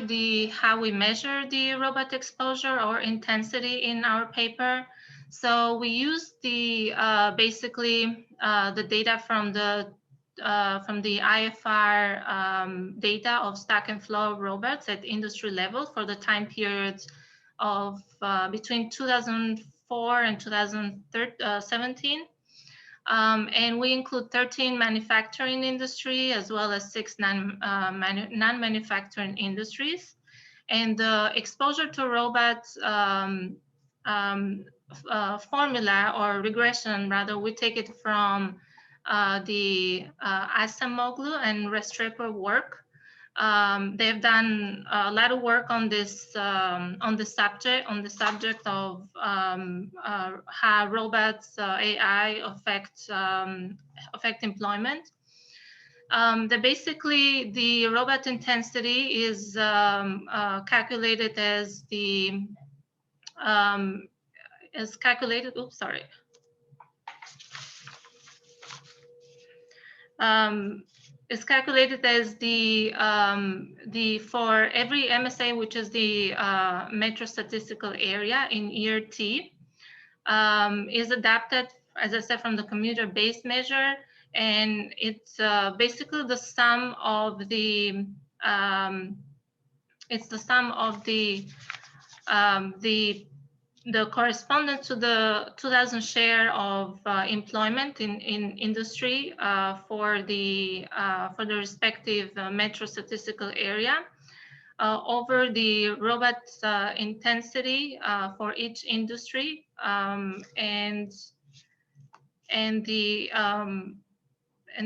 how we measure the robot exposure or intensity in our paper. So we use the basically the data from the IFR data of stack and flow robots at industry level for the time periods of between 2004 and 2017. And we include 13 manufacturing industry as well as 6 non-manufacturing industries. And the exposure to robots formula or regression, rather, we take it from the ASSA and Restrepo work. They've done a lot of work on this subject of how robots AI affect employment. Basically the robot intensity is calculated as the oops, sorry. Is calculated as the for every MSA, which is the metro statistical area in year T, is adapted, as I said, from the commuter-based measure, and it's basically the sum of the the correspondent to the 2000 share of employment in industry for the respective metro statistical area over the robot intensity for each industry, and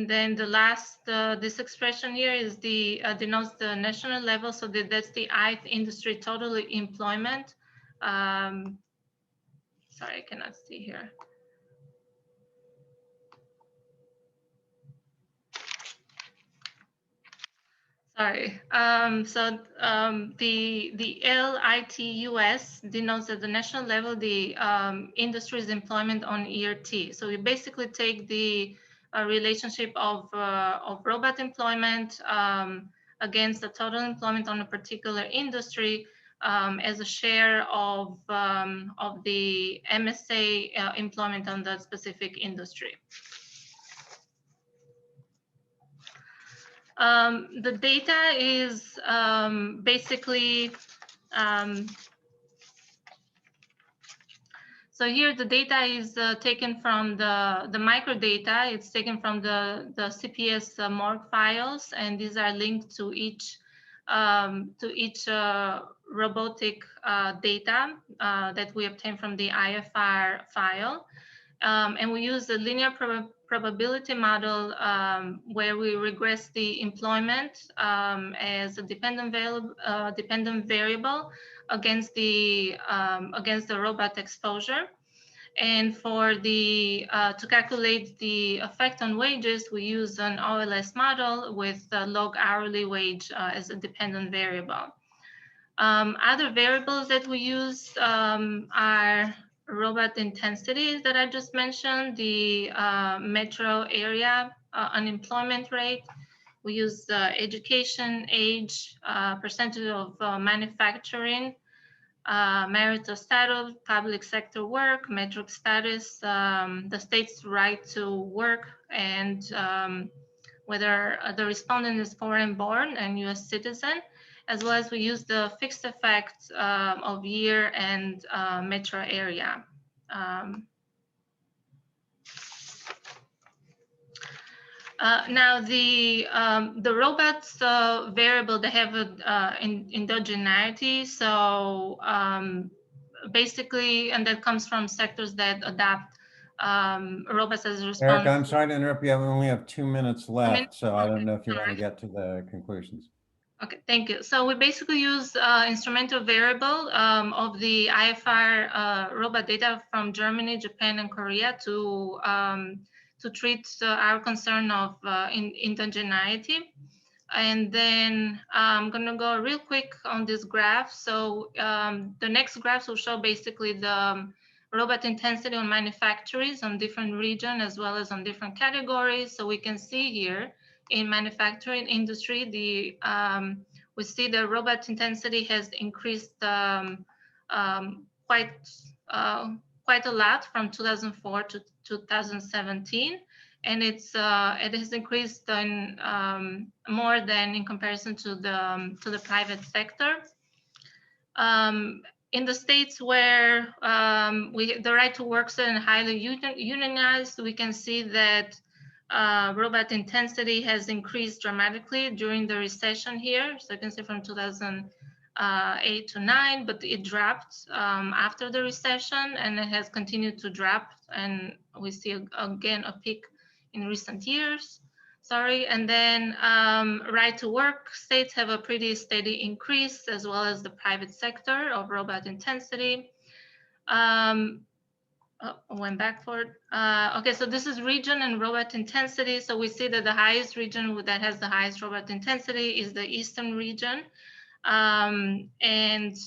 then the last this expression here is the denotes the national level, so that's the ith industry total employment. Sorry, I cannot see here. Sorry. The LITUS denotes at the national level the industry's employment on year T. So we basically take the relationship of robot employment against the total employment on a particular industry as a share of the MSA employment on that specific industry. The data is basically, so here the data is taken from the microdata. It's taken from the CPS morgue files, and these are linked to each robotic data that we obtain from the IFR file. And we use the linear probability model where we regress the employment as a dependent variable against the robot exposure. And for the to calculate the effect on wages, we use an OLS model with the log hourly wage as a dependent variable. Other variables that we use are robot intensity that I just mentioned, the metro area unemployment rate. We use education, age, percentage of manufacturing, marital status, public sector work, metric status, the state's right to work, and whether the respondent is foreign born and US citizen, as well as we use the fixed effect of year and metro area. Now the robots variable, they have endogeneity, so basically, and that comes from sectors that adopt robots as a response.
Eric, I'm sorry to interrupt you. I only have 2 minutes left, so I don't know if you want to get to the conclusions.
Okay, thank you. So we basically use instrumental variable of the IFR robot data from Germany, Japan, and Korea to treat our concern of endogeneity. And then I'm gonna go real quick on this graph. So the next graphs will show basically the robot intensity on manufacturers on different regions as well as on different categories. So we can see here in manufacturing industry, we see the robot intensity has increased quite a lot from 2004 to 2017, and it has increased in, more than in comparison to the private sector. In the states where the right to work are highly unionized, we can see that robot intensity has increased dramatically during the recession here. So you can see from 2008 to 9, but it dropped after the recession, and it has continued to drop. And we see again a peak in recent years. Sorry, and then right to work states have a pretty steady increase, as well as the private sector of robot intensity. went backward. Okay, so this is region and robot intensity. So we see that the highest region that has the highest robot intensity is the eastern region, and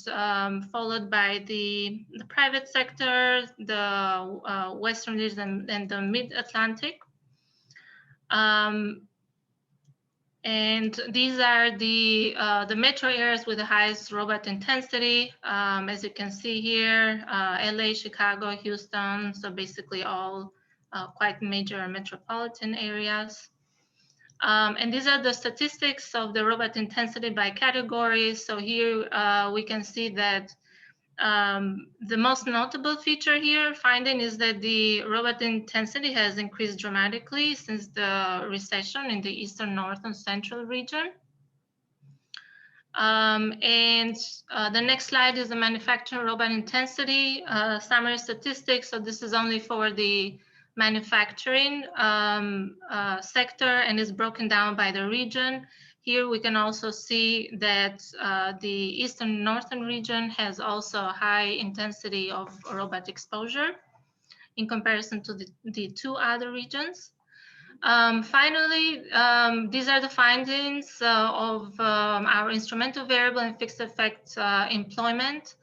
followed by the private sector, the western region, and the mid-Atlantic. And these are the metro areas with the highest robot intensity. As you can see here, LA, Chicago, Houston, so basically all quite major metropolitan areas. And these are the statistics of the robot intensity by categories. So here we can see that the most notable feature here finding is that the robot intensity has increased dramatically since the recession in the eastern, north, and central region. The next slide is the manufacturing robot intensity summary statistics. So this is only for the manufacturing sector and is broken down by the region. Here we can also see that the eastern northern region has also a high intensity of robot exposure in comparison to the two other regions. Finally, these are the findings of our instrumental variable and fixed effect employment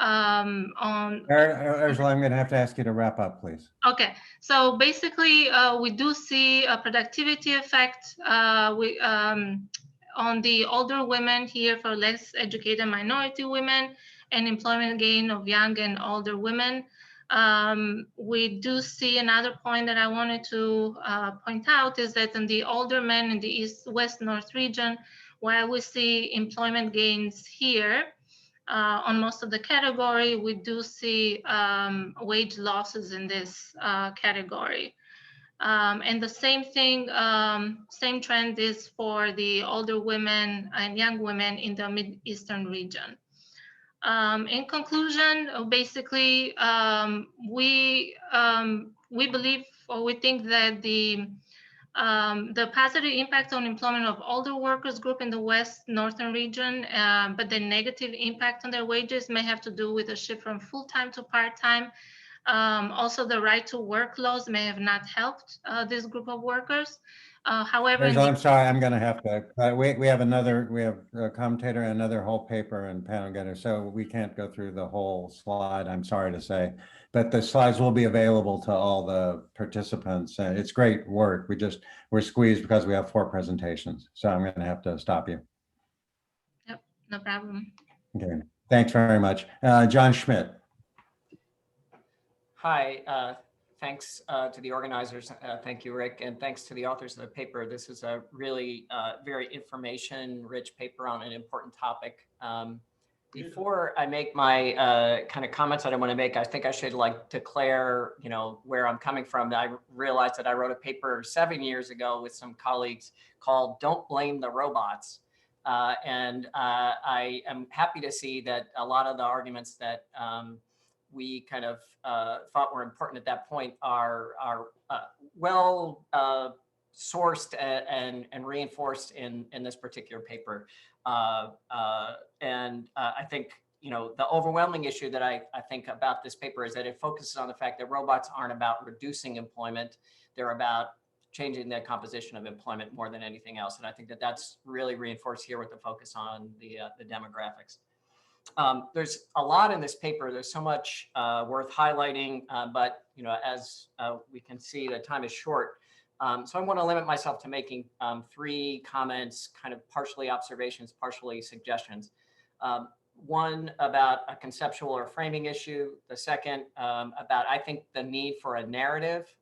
Erjola, I'm going to have to ask you to wrap up, please.
Okay, so basically we do see a productivity effect on the older women here for less educated minority women and employment gain of young and older women. We do see another point that I wanted to point out is that in the older men in the East, West, North region, while we see employment gains here, on most of the category, we do see wage losses in this category. And the same thing, same trend is for the older women and young women in the Mid-Eastern region. In conclusion, basically, we believe or we think that the positive impact on employment of older workers group in the West Northern region, but the negative impact on their wages may have to do with a shift from full-time to part-time. Also, the right to work laws may have not helped this group of workers. However,
I'm sorry, I'm going to have to. We have a commentator and another whole paper and panel getter, so we can't go through the whole slide. I'm sorry to say, but the slides will be available to all the participants. It's great work. We're squeezed because we have 4 presentations, so I'm going to have to stop you.
Yep, no problem.
Okay, thanks very much, John Schmitt.
Hi. Thanks to the organizers. Thank you, Rick, and thanks to the authors of the paper. This is a really very information-rich paper on an important topic. Before I make my kind of comments that I want to make, I think I should declare, where I'm coming from. I realized that I wrote a paper 7 years ago with some colleagues called "Don't Blame the Robots," and I am happy to see that a lot of the arguments that we kind of thought were important at that point are well sourced and reinforced in this particular paper. And I think, the overwhelming issue that I think about this paper is that it focuses on the fact that robots aren't about reducing employment. They're about changing the composition of employment more than anything else. And I think that that's really reinforced here with the focus on the demographics. There's a lot in this paper. There's so much worth highlighting, but as we can see, the time is short. So I want to limit myself to making 3 comments, kind of partially observations, partially suggestions. One about a conceptual or framing issue. The second about, I think, the need for a narrative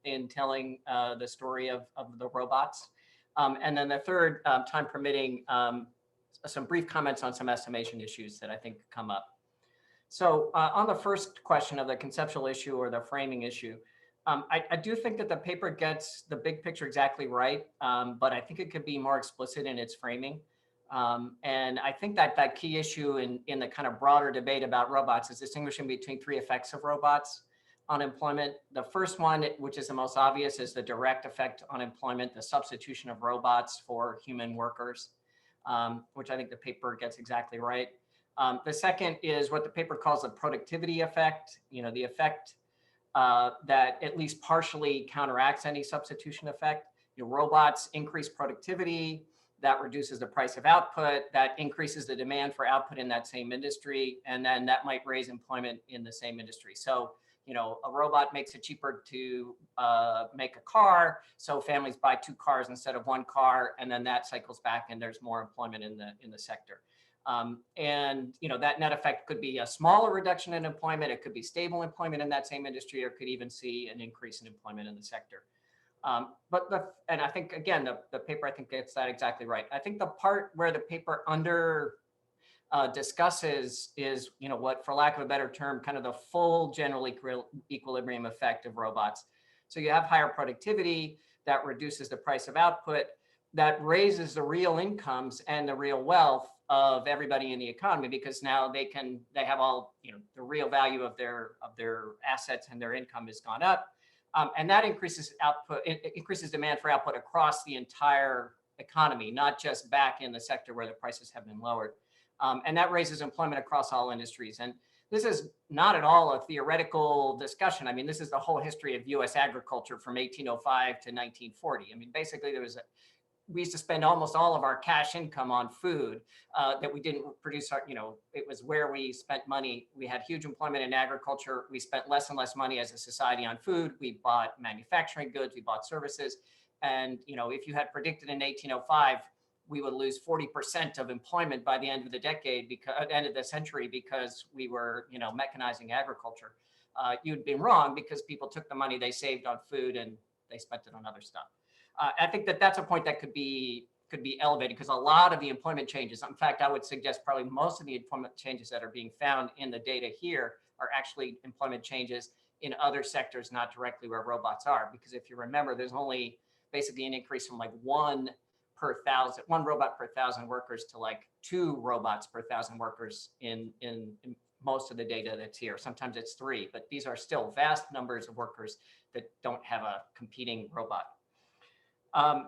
in telling the story of the robots. And then the third, time permitting, some brief comments on some estimation issues that I think come up. So on the first question of the conceptual issue or the framing issue, I do think that the paper gets the big picture exactly right, but I think it could be more explicit in its framing. And I think that key issue in the kind of broader debate about robots is distinguishing between 3 effects of robots on employment. The first one, which is the most obvious, is the direct effect on employment, the substitution of robots for human workers. Which I think the paper gets exactly right. The second is what the paper calls the productivity effect, the effect that at least partially counteracts any substitution effect. Robots increase productivity, that reduces the price of output, that increases the demand for output in that same industry, and then that might raise employment in the same industry. So, a robot makes it cheaper to make a car, so families buy 2 cars instead of 1 car, and then that cycles back and there's more employment in the sector. And that net effect could be a smaller reduction in employment, it could be stable employment in that same industry, or could even see an increase in employment in the sector. And I think, again, the paper, I think gets that exactly right. I think the part where the paper discusses is, what, for lack of a better term, kind of the full general equilibrium effect of robots. So you have higher productivity, that reduces the price of output, that raises the real incomes and the real wealth of everybody in the economy, because now they have all, the real value of their assets and their income has gone up. And that increases output, it increases demand for output across the entire economy, not just back in the sector where the prices have been lowered. And that raises employment across all industries. And this is not at all a theoretical discussion. I mean, this is the whole history of US agriculture from 1805 to 1940. I mean, basically we used to spend almost all of our cash income on food that we didn't produce. It was where we spent money. We had huge employment in agriculture. We spent less and less money as a society on food. We bought manufacturing goods, we bought services. And, if you had predicted in 1805, we would lose 40% of employment by the end of the decade, end of the century, because we were, mechanizing agriculture. You'd been wrong, because people took the money they saved on food and they spent it on other stuff. I think that's a point that could be elevated, because a lot of the employment changes, in fact, I would suggest probably most of the employment changes that are being found in the data here are actually employment changes in other sectors, not directly where robots are. Because if you remember, there's only basically an increase from like one robot per 1,000 workers to like 2 robots per 1,000 workers in most of the data that's here. Sometimes it's 3, but these are still vast numbers of workers that don't have a competing robot. I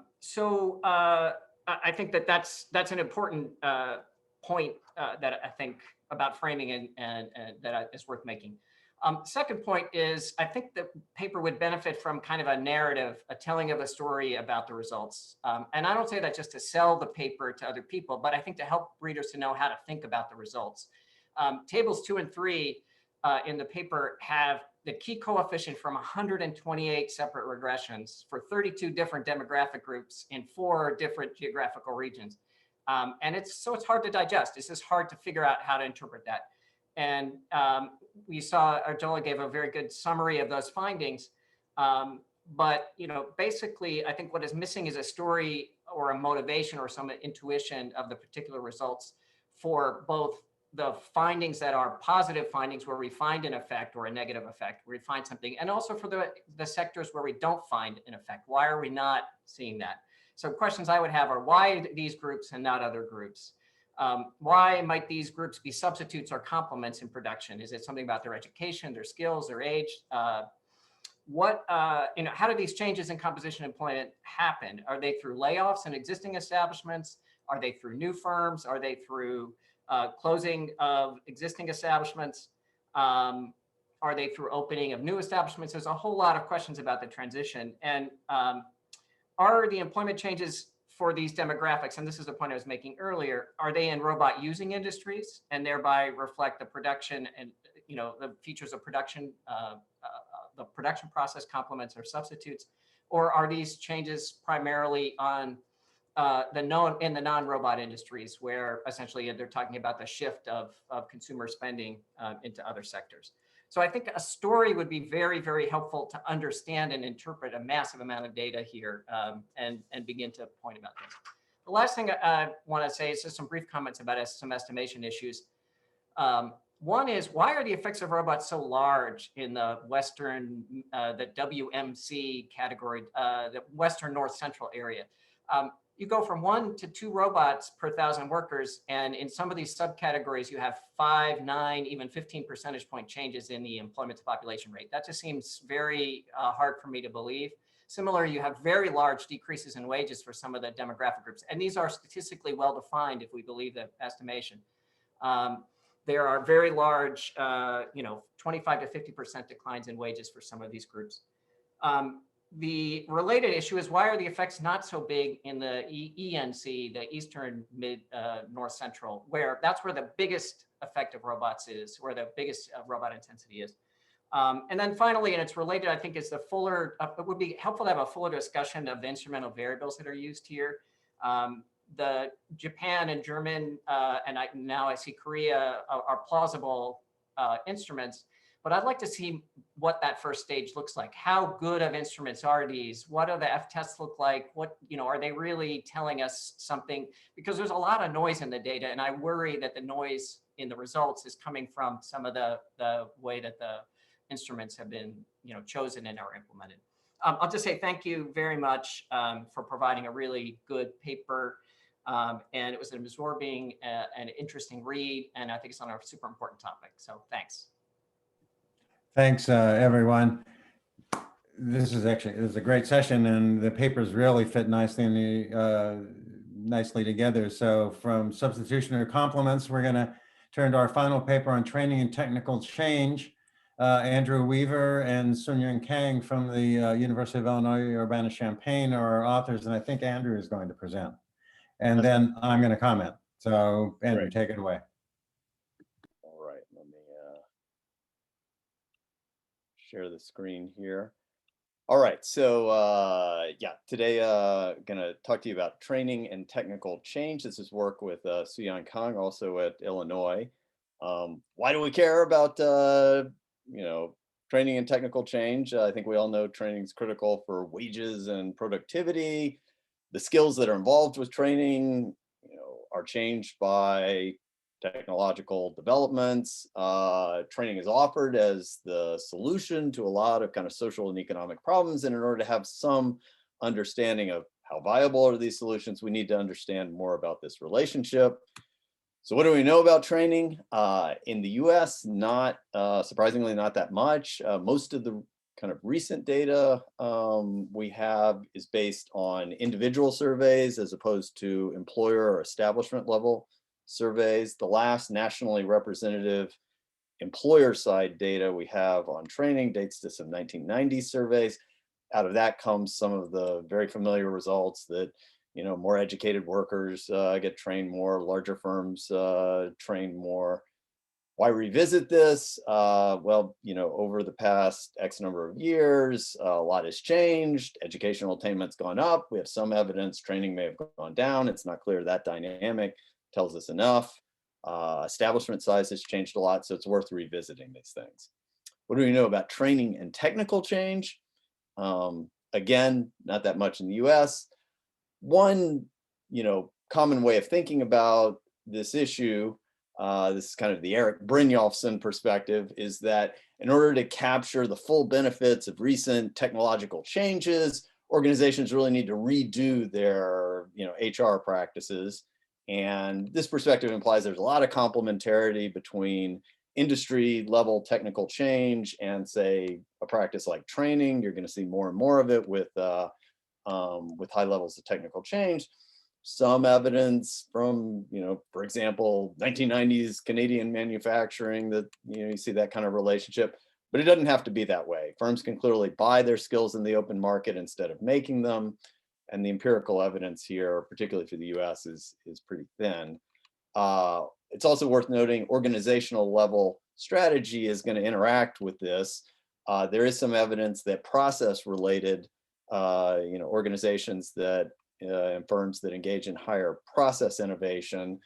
think that's an important point that I think about framing and that is worth making. Second point is, I think the paper would benefit from kind of a narrative, a telling of a story about the results. And I don't say that just to sell the paper to other people, but I think to help readers to know how to think about the results. Tables 2 and 3 in the paper have the key coefficient from 128 separate regressions for 32 different demographic groups in 4 different geographical regions. And it's hard to digest. It's just hard to figure out how to interpret that. And we saw Erjola gave a very good summary of those findings. But basically, I think what is missing is a story or a motivation or some intuition of the particular results for both the findings that are positive findings where we find an effect, or a negative effect where we find something, and also for the sectors where we don't find an effect. Why are we not seeing that? So questions I would have are, why these groups and not other groups? Why might these groups be substitutes or complements in production? Is it something about their education, their skills, their age? How do these changes in composition of employment happen? Are they through layoffs in existing establishments? Are they through new firms? Are they through closing of existing establishments? Are they through opening of new establishments? There's a whole lot of questions about the transition. And are the employment changes for these demographics, and this is the point I was making earlier, are they in robot using industries and thereby reflect the production and the features of production, the production process complements or substitutes? Or are these changes primarily on in the non-robot industries, where essentially they're talking about the shift of consumer spending into other sectors? So I think a story would be very, very helpful to understand and interpret a massive amount of data here and begin to point about this. The last thing I want to say is just some brief comments about some estimation issues. One is, why are the effects of robots so large in the Western, the WMC category, the Western North Central area? You go from 1 to 2 robots per 1,000 workers, and in some of these subcategories, you have 5, 9, even 15 percentage point changes in the employment to population rate. That just seems very hard for me to believe. Similarly, you have very large decreases in wages for some of the demographic groups, and these are statistically well defined if we believe the estimation. there are very large, 25 to 50% declines in wages for some of these groups. The related issue is, why are the effects not so big in the ENC, the Eastern Mid North Central, where that's where the biggest effect of robots is, where the biggest robot intensity is. And then finally, and it's related, I think, is the fuller, it would be helpful to have a fuller discussion of the instrumental variables that are used here. The Japan and German, and now I see Korea are plausible instruments. But I'd like to see what that first stage looks like. How good of instruments are these? What do the F-tests look like? What, are they really telling us something? Because there's a lot of noise in the data, and I worry that the noise in the results is coming from some of the way that the instruments have been, chosen and are implemented. I'll just say thank you very much for providing a really good paper. And it was an absorbing and interesting read, and I think it's on a super important topic. So thanks.
Thanks, everyone. This is a great session, and the papers really fit nicely together. So from substitution or complements, we're going to turn to our final paper on training and technical change. Andrew Weaver and Suyeon Kang from the University of Illinois Urbana-Champaign are our authors, and I think Andrew is going to present. And then I'm going to comment. So Andrew, take it away.
All right, let me share the screen here. All right, so yeah, today gonna talk to you about training and technical change. This is work with Suyeon Kang, also at Illinois. Why do we care about training and technical change? I think we all know training is critical for wages and productivity. The skills that are involved with training, are changed by technological developments. Training is offered as the solution to a lot of kind of social and economic problems. And in order to have some understanding of how viable are these solutions, we need to understand more about this relationship. So what do we know about training? In the US, not surprisingly, not that much. Most of the kind of recent data we have is based on individual surveys as opposed to employer or establishment level surveys. The last nationally representative employer side data we have on training dates to some 1990s surveys. Out of that comes some of the very familiar results that, more educated workers get trained more, larger firms train more. Why revisit this? Well, over the past X number of years, a lot has changed. Educational attainment's gone up. We have some evidence training may have gone down. It's not clear that dynamic tells us enough. Establishment size has changed a lot, so it's worth revisiting these things. What do we know about training and technical change? Again, not that much in the US. One, common way of thinking about this issue, this is kind of the Eric Brynjolfsson perspective, is that in order to capture the full benefits of recent technological changes, organizations really need to redo their, HR practices. And this perspective implies there's a lot of complementarity between industry level technical change and, say, a practice like training. You're going to see more and more of it with high levels of technical change. Some evidence from, for example, 1990s Canadian manufacturing that, you see that kind of relationship, but it doesn't have to be that way. Firms can clearly buy their skills in the open market instead of making them. And the empirical evidence here, particularly for the US, is pretty thin. It's also worth noting organizational level strategy is going to interact with this. There is some evidence that process related, organizations that and firms that engage in higher process innovation,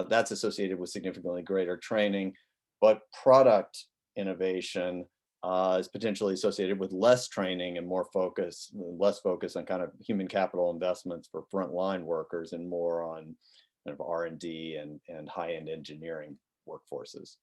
that's associated with significantly greater training, but product innovation is potentially associated with less training and less focus on kind of human capital investments for frontline workers and more on kind of R&D and high-end engineering workforces.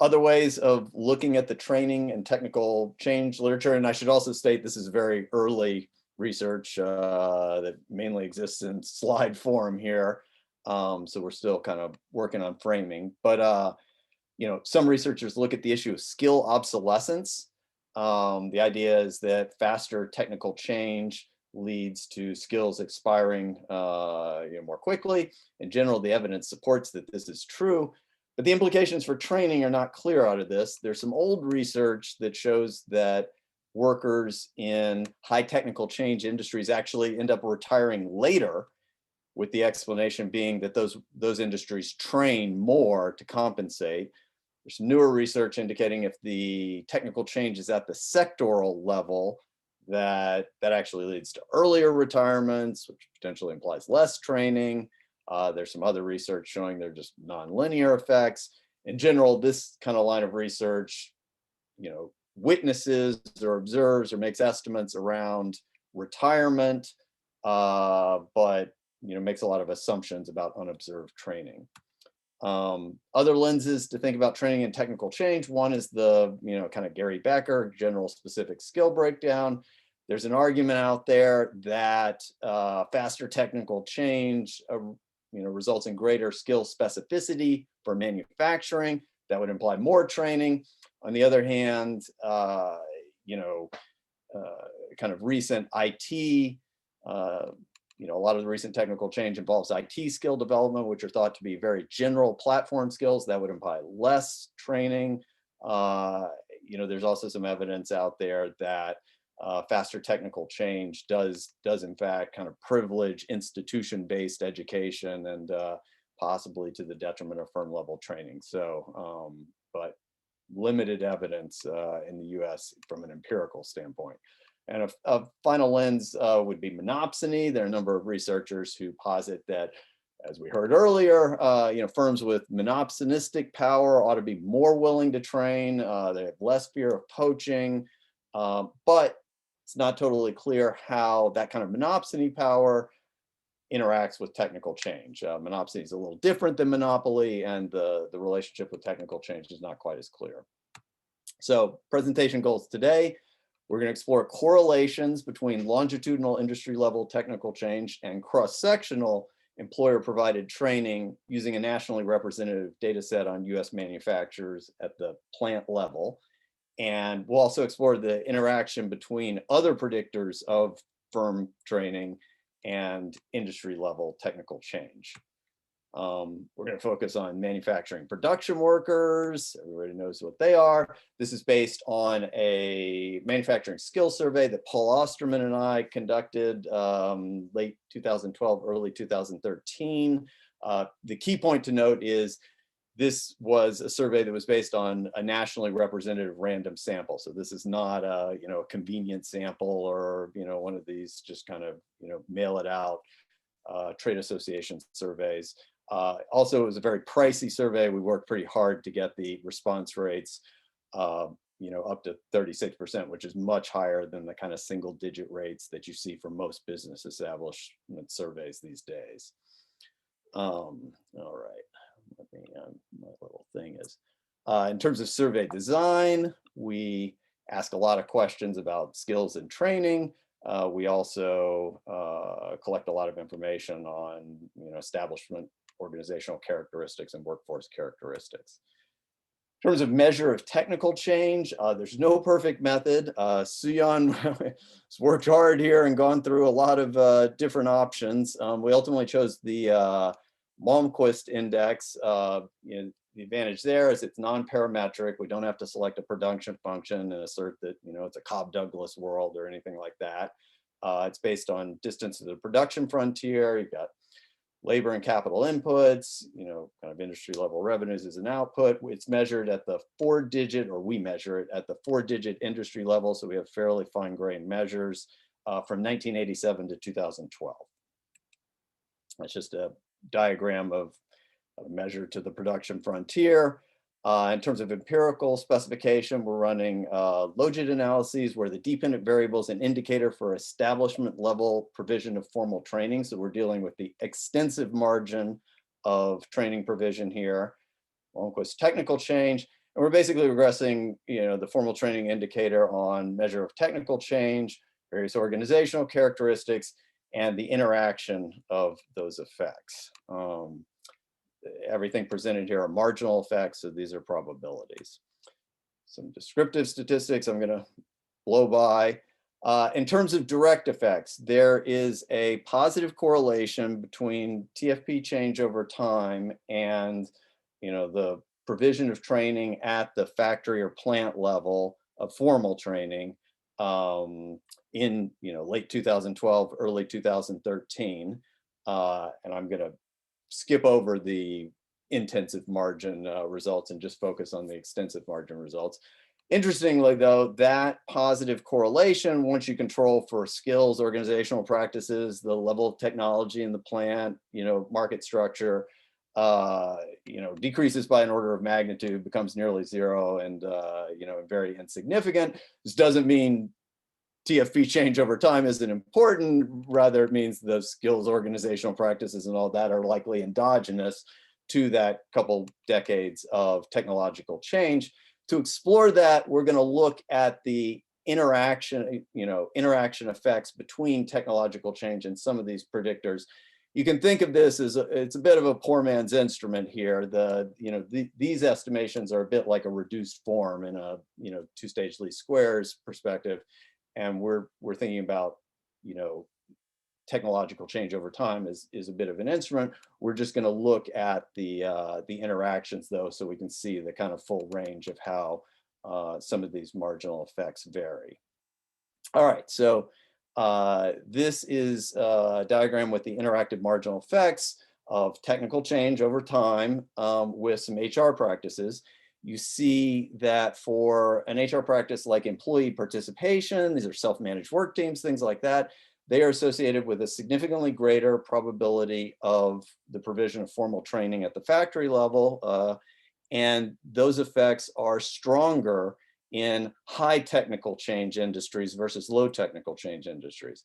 Other ways of looking at the training and technical change literature, and I should also state this is very early research that mainly exists in slide form here. So we're still kind of working on framing, but some researchers look at the issue of skill obsolescence. The idea is that faster technical change leads to skills expiring more quickly. In general, the evidence supports that this is true, but the implications for training are not clear out of this. There's some old research that shows that workers in high technical change industries actually end up retiring later, with the explanation being that those industries train more to compensate. There's newer research indicating if the technical change is at the sectoral level, that actually leads to earlier retirements, which potentially implies less training. There's some other research showing they're just nonlinear effects. In general, this kind of line of research, witnesses or observes or makes estimates around retirement, but makes a lot of assumptions about unobserved training. Other lenses to think about training and technical change. One is the, kind of Gary Becker, general specific skill breakdown. There's an argument out there that faster technical change, results in greater skill specificity for manufacturing. That would imply more training. On the other hand, kind of recent IT, a lot of the recent technical change involves IT skill development, which are thought to be very general platform skills. That would imply less training. There's also some evidence out there that faster technical change does in fact kind of privilege institution-based education, and possibly to the detriment of firm level training. So, but limited evidence in the US from an empirical standpoint. And a final lens would be monopsony. There are a number of researchers who posit that, as we heard earlier, firms with monopsonistic power ought to be more willing to train. They have less fear of poaching, but it's not totally clear how that kind of monopsony power interacts with technical change. Monopsony is a little different than monopoly, and the relationship with technical change is not quite as clear. So presentation goals today. We're going to explore correlations between longitudinal industry level technical change and cross-sectional employer-provided training using a nationally representative data set on US manufacturers at the plant level. And we'll also explore the interaction between other predictors of firm training and industry level technical change. We're going to focus on manufacturing production workers. Everybody knows what they are. This is based on a manufacturing skills survey that Paul Osterman and I conducted late 2012, early 2013. The key point to note is this was a survey that was based on a nationally representative random sample. So this is not a convenient sample or one of these just kind of mail it out trade association surveys. Also, it was a very pricey survey. We worked pretty hard to get the response rates, up to 36%, which is much higher than the kind of single digit rates that you see for most business establishment surveys these days. All right, let me, my little thing is, in terms of survey design, we ask a lot of questions about skills and training. We also collect a lot of information on establishment organizational characteristics and workforce characteristics. In terms of measure of technical change, there's no perfect method. Suyeon has worked hard here and gone through a lot of different options. We ultimately chose the Malmquist index. The advantage there is it's non-parametric. We don't have to select a production function and assert that it's a Cobb-Douglas world or anything like that. It's based on distance to the production frontier. You've got labor and capital inputs, kind of industry level revenues as an output. It's measured at the 4-digit, or we measure it at the 4-digit industry level. So we have fairly fine grained measures from 1987 to 2012. That's just a diagram of a measure to the production frontier. In terms of empirical specification, we're running logit analyses where the dependent variable is an indicator for establishment level provision of formal training. So we're dealing with the extensive margin of training provision here. Malmquist technical change, and we're basically regressing the formal training indicator on measure of technical change, various organizational characteristics, and the interaction of those effects. Everything presented here are marginal effects, so these are probabilities. Some descriptive statistics I'm going to blow by. In terms of direct effects, there is a positive correlation between TFP change over time and, the provision of training at the factory or plant level of formal training in, late 2012, early 2013. And I'm going to skip over the intensive margin results and just focus on the extensive margin results. Interestingly, though, that positive correlation, once you control for skills, organizational practices, the level of technology in the plant, market structure, decreases by an order of magnitude, becomes nearly zero, and very insignificant. This doesn't mean TFP change over time isn't important. Rather, it means the skills, organizational practices, and all that are likely endogenous to that couple decades of technological change. To explore that, we're going to look at the interaction effects between technological change and some of these predictors. You can think of this as it's a bit of a poor man's instrument here. These estimations are a bit like a reduced form in a two-stage least squares perspective, and we're thinking about technological change over time is a bit of an instrument. We're just going to look at the interactions, though, so we can see the kind of full range of how some of these marginal effects vary. All right, so this is a diagram with the interactive marginal effects of technical change over time with some HR practices. You see that for an HR practice like employee participation, these are self-managed work teams, things like that, they are associated with a significantly greater probability of the provision of formal training at the factory level. And those effects are stronger in high technical change industries versus low technical change industries.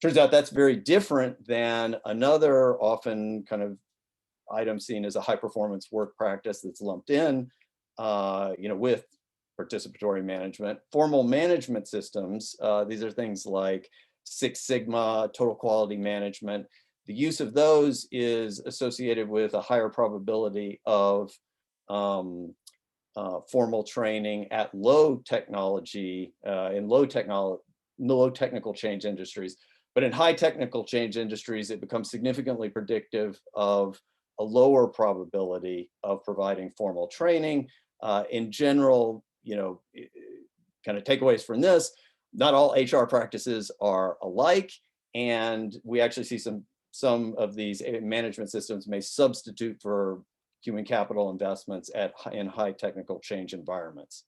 Turns out that's very different than another often kind of item seen as a high performance work practice that's lumped in with participatory management. Formal management systems, these are things like Six Sigma, total quality management. The use of those is associated with a higher probability of formal training at low technology, in low technical change industries. But in high technical change industries, it becomes significantly predictive of a lower probability of providing formal training. In general, kind of takeaways from this, not all HR practices are alike, and we actually see some of these management systems may substitute for human capital investments in high technical change environments.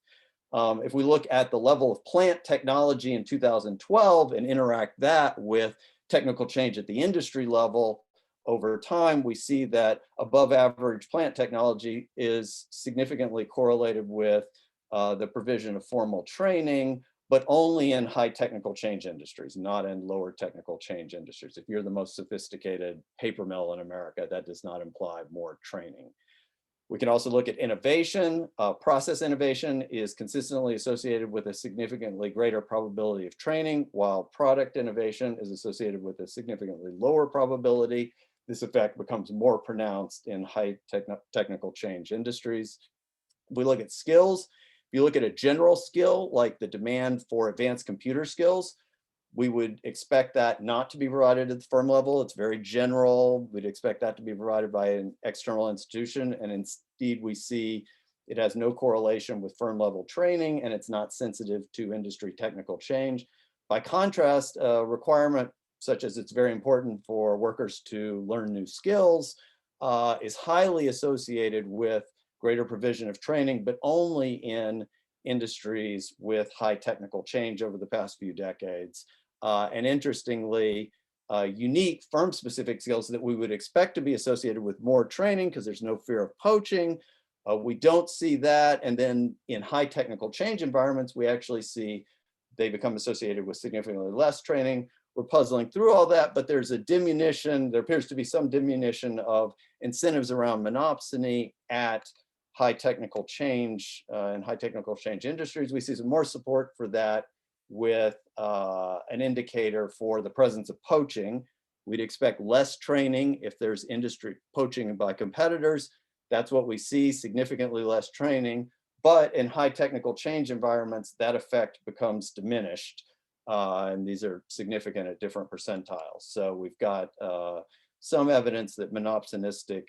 If we look at the level of plant technology in 2012 and interact that with technical change at the industry level, over time, we see that above average plant technology is significantly correlated with the provision of formal training, but only in high technical change industries, not in lower technical change industries. If you're the most sophisticated paper mill in America, that does not imply more training. We can also look at innovation. Process innovation is consistently associated with a significantly greater probability of training, while product innovation is associated with a significantly lower probability. This effect becomes more pronounced in high technical change industries. If we look at skills, if you look at a general skill, like the demand for advanced computer skills, we would expect that not to be provided at the firm level. It's very general. We'd expect that to be provided by an external institution. And indeed, we see it has no correlation with firm level training, and it's not sensitive to industry technical change. By contrast, a requirement such as it's very important for workers to learn new skills is highly associated with greater provision of training, but only in industries with high technical change over the past few decades. And interestingly, unique firm-specific skills that we would expect to be associated with more training because there's no fear of poaching. We don't see that. And then in high technical change environments, we actually see they become associated with significantly less training. We're puzzling through all that, but there's a diminution. There appears to be some diminution of incentives around monopsony at high technical change and high technical change industries. We see some more support for that with an indicator for the presence of poaching. We'd expect less training if there's industry poaching by competitors. That's what we see, significantly less training. But in high technical change environments, that effect becomes diminished. and these are significant at different percentiles. So we've got some evidence that monopsonistic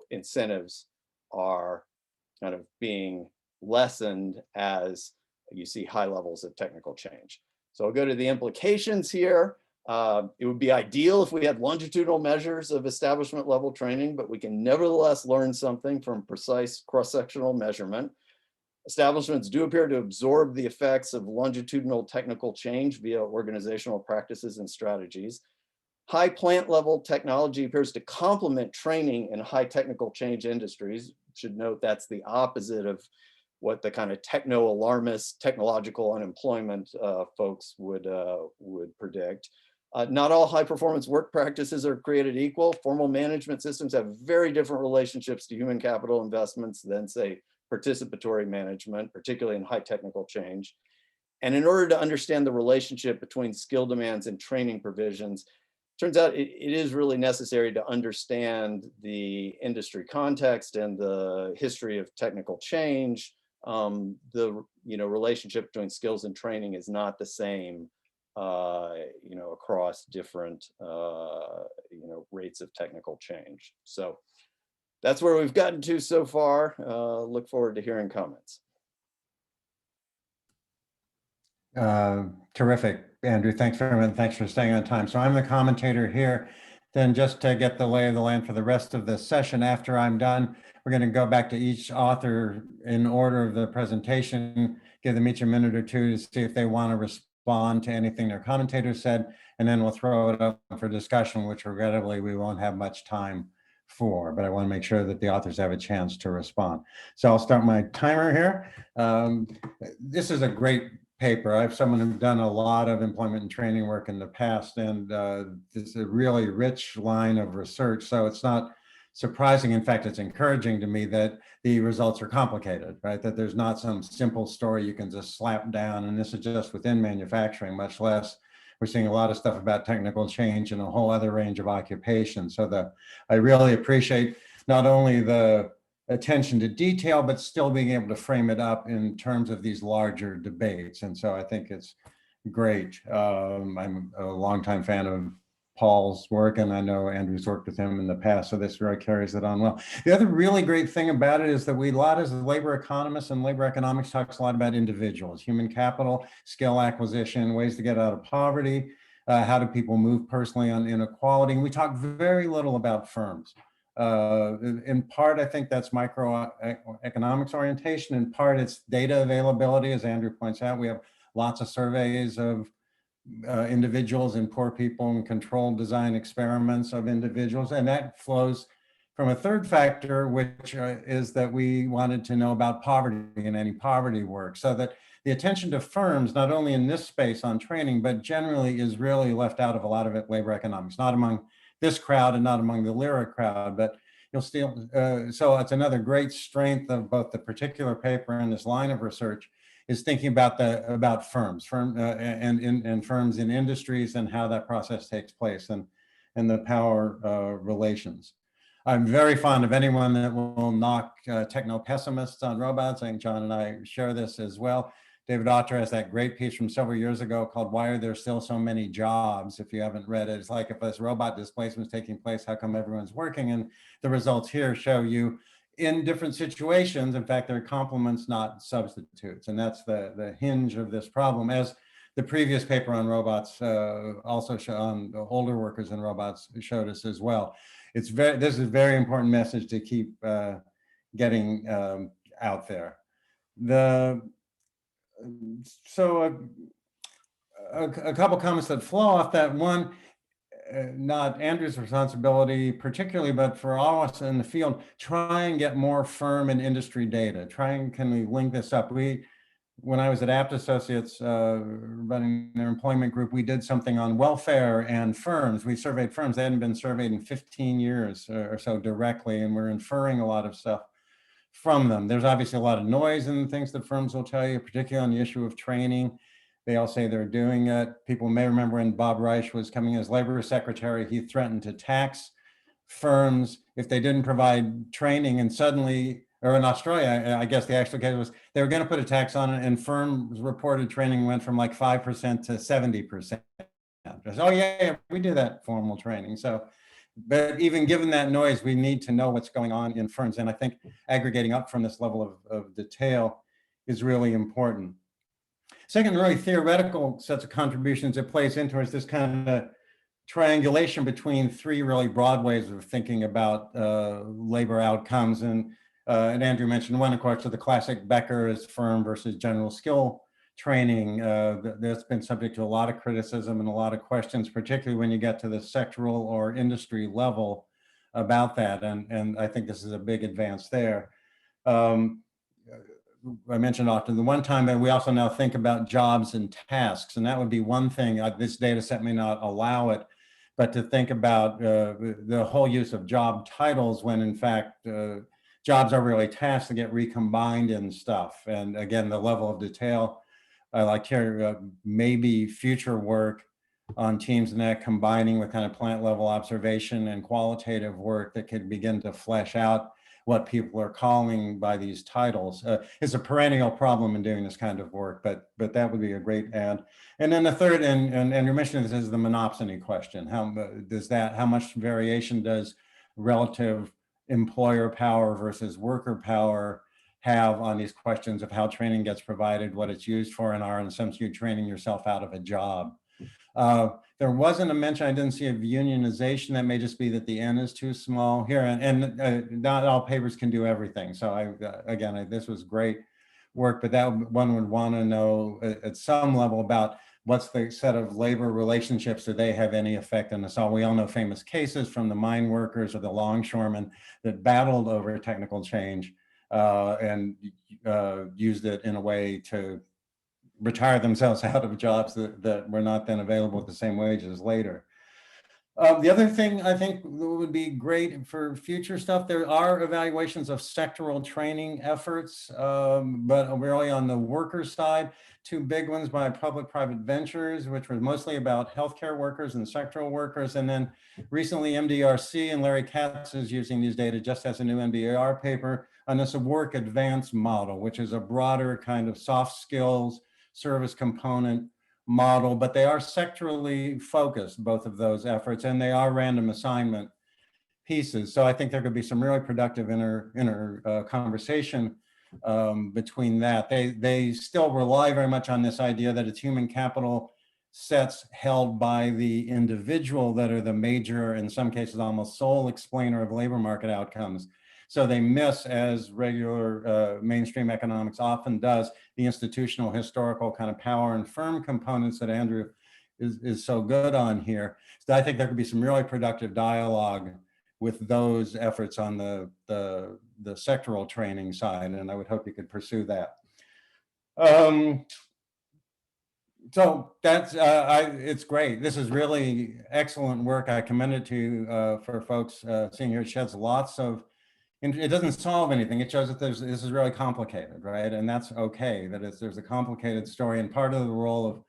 incentives are kind of being lessened as you see high levels of technical change. So I'll go to the implications here. It would be ideal if we had longitudinal measures of establishment level training, but we can nevertheless learn something from precise cross-sectional measurement. Establishments do appear to absorb the effects of longitudinal technical change via organizational practices and strategies. High plant level technology appears to complement training in high technical change industries. Should note that's the opposite of what the kind of techno-alarmist technological unemployment folks would predict. Not all high performance work practices are created equal. Formal management systems have very different relationships to human capital investments than, say, participatory management, particularly in high technical change. And in order to understand the relationship between skill demands and training provisions, turns out it is really necessary to understand the industry context and the history of technical change. The relationship between skills and training is not the same across different rates of technical change. So that's where we've gotten to so far. Look forward to hearing comments.
Terrific, Andrew. Thanks very much. Thanks for staying on time. So I'm the commentator here. Then just to get the lay of the land for the rest of the session, after I'm done, we're going to go back to each author in order of the presentation, give them each a minute or two to see if they want to respond to anything their commentator said, and then we'll throw it up for discussion, which regrettably we won't have much time for, but I want to make sure that the authors have a chance to respond. So I'll start my timer here. This is a great paper. I have someone who's done a lot of employment and training work in the past, and it's a really rich line of research. So it's not surprising. In fact, it's encouraging to me that the results are complicated, right? That there's not some simple story you can just slap down. And this is just within manufacturing, much less we're seeing a lot of stuff about technical change in a whole other range of occupations. So I really appreciate not only the attention to detail, but still being able to frame it up in terms of these larger debates. And so I think it's great. I'm a longtime fan of Paul's work, and I know Andrew's worked with him in the past, so this really carries it on well. The other really great thing about it is that we, a lot as labor economists and labor economics talks a lot about individuals, human capital, skill acquisition, ways to get out of poverty, how do people move personally on inequality. And we talk very little about firms. In part, I think that's microeconomics orientation. In part, it's data availability. As Andrew points out, we have lots of surveys of individuals and poor people and controlled design experiments of individuals. And that flows from a third factor, which is that we wanted to know about poverty and any poverty work. So that the attention to firms, not only in this space on training, but generally is really left out of a lot of it labor economics, not among this crowd and not among the LERA crowd, but you'll still, so it's another great strength of both the particular paper and this line of research is thinking about firms, and firms in industries and how that process takes place and the power relations. I'm very fond of anyone that will knock techno-pessimists on robots. I think John and I share this as well. David Otter has that great piece from several years ago called "Why Are There Still So Many Jobs?" If you haven't read it, it's like if this robot displacement is taking place, how come everyone's working? And the results here show you in different situations, in fact, they're complements, not substitutes. And that's the hinge of this problem, as the previous paper on robots also on the older workers and robots showed us as well. This is a very important message to keep getting out there. So a couple comments that flow off that. One, not Andrew's responsibility particularly, but for all of us in the field, try and get more firm and industry data. Can we link this up? When I was at Apt Associates running their employment group, we did something on welfare and firms. We surveyed firms. They hadn't been surveyed in 15 years or so directly, and we're inferring a lot of stuff from them. There's obviously a lot of noise in the things that firms will tell you, particularly on the issue of training. They all say they're doing it. People may remember when Bob Reich was coming as labor secretary, he threatened to tax firms if they didn't provide training, and suddenly or in Australia, I guess the actual case was they were going to put a tax on it, and firms reported training went from like 5% to 70%. Oh yeah, we do that formal training. So, but even given that noise, we need to know what's going on in firms. And I think aggregating up from this level of detail is really important. Second, really theoretical sets of contributions it plays into is this kind of triangulation between three really broad ways of thinking about labor outcomes. And Andrew mentioned one, of course, of the classic Becker is firm versus general skill training. That's been subject to a lot of criticism and a lot of questions, particularly when you get to the sectoral or industry level about that. And I think this is a big advance there. I mentioned often the one time that we also now think about jobs and tasks, and that would be one thing. This data set may not allow it, but to think about the whole use of job titles when in fact jobs are really tasks that get recombined in stuff. And again, the level of detail I like here, maybe future work on teams and that combining with kind of plant level observation and qualitative work that could begin to flesh out what people are calling by these titles. It's a perennial problem in doing this kind of work, but that would be a great add. And then the third, and you mentioned this, is the monopsony question. How much variation does relative employer power versus worker power have on these questions of how training gets provided, what it's used for, and in some sense, you're training yourself out of a job. There wasn't a mention, I didn't see, of unionization. That may just be that the N is too small here, and not all papers can do everything. So this was great work, but that one would want to know at some level about what's the set of labor relationships. Do they have any effect on us all? We all know famous cases from the mine workers or the longshoremen that battled over technical change and used it in a way to retire themselves out of jobs that were not then available at the same wages later. The other thing I think would be great for future stuff, there are evaluations of sectoral training efforts, but we're only on the worker side. Two big ones by public-private ventures, which were mostly about healthcare workers and sectoral workers. And then recently MDRC and Larry Katz is using these data just as a new MBAR paper on this work advance model, which is a broader kind of soft skills service component model, but they are sectorally focused, both of those efforts, and they are random assignment pieces. So I think there could be some really productive inner conversation between that. They still rely very much on this idea that it's human capital sets held by the individual that are the major, in some cases almost sole explainer of labor market outcomes. So they miss, as regular mainstream economics often does, the institutional, historical kind of power and firm components that Andrew is so good on here. So I think there could be some really productive dialogue with those efforts on the sectoral training side, and I would hope you could pursue that. So that's, it's great. This is really excellent work. I commend it to for folks seeing here. It sheds lots of, it doesn't solve anything. It shows that this is really complicated, right? And that's okay, that there's a complicated story. And part of the role of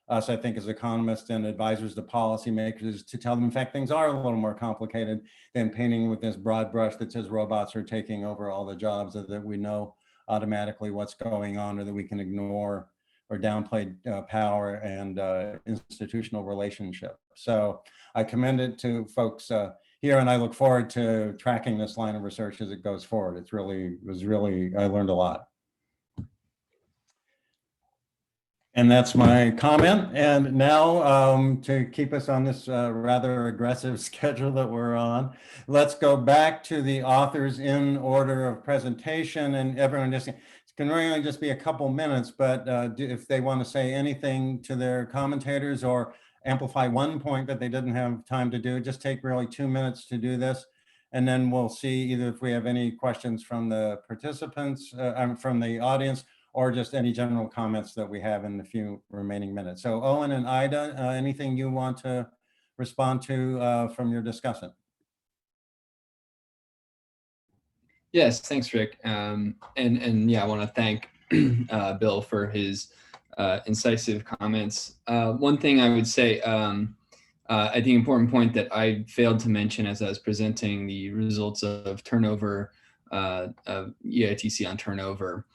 us, I think, as economists and advisors to policymakers is to tell them, in fact, things are a little more complicated than painting with this broad brush that says robots are taking over all the jobs, or that we know automatically what's going on, or that we can ignore or downplay power and institutional relationships. So I commend it to folks here, and I look forward to tracking this line of research as it goes forward. I learned a lot. And that's my comment. And now to keep us on this rather aggressive schedule that we're on, let's go back to the authors in order of presentation, and everyone just, it can really just be a couple minutes, but if they want to say anything to their commentators or amplify one point that they didn't have time to do, just take really 2 minutes to do this. And then we'll see either if we have any questions from the participants, from the audience, or just any general comments that we have in the few remaining minutes. So Owen and Aida, anything you want to respond to from your discussant?
Yes, thanks, Rick. And yeah, I want to thank Bill for his incisive comments. One thing I would say, I think important point that I failed to mention as I was presenting the results of turnover EITC on turnover.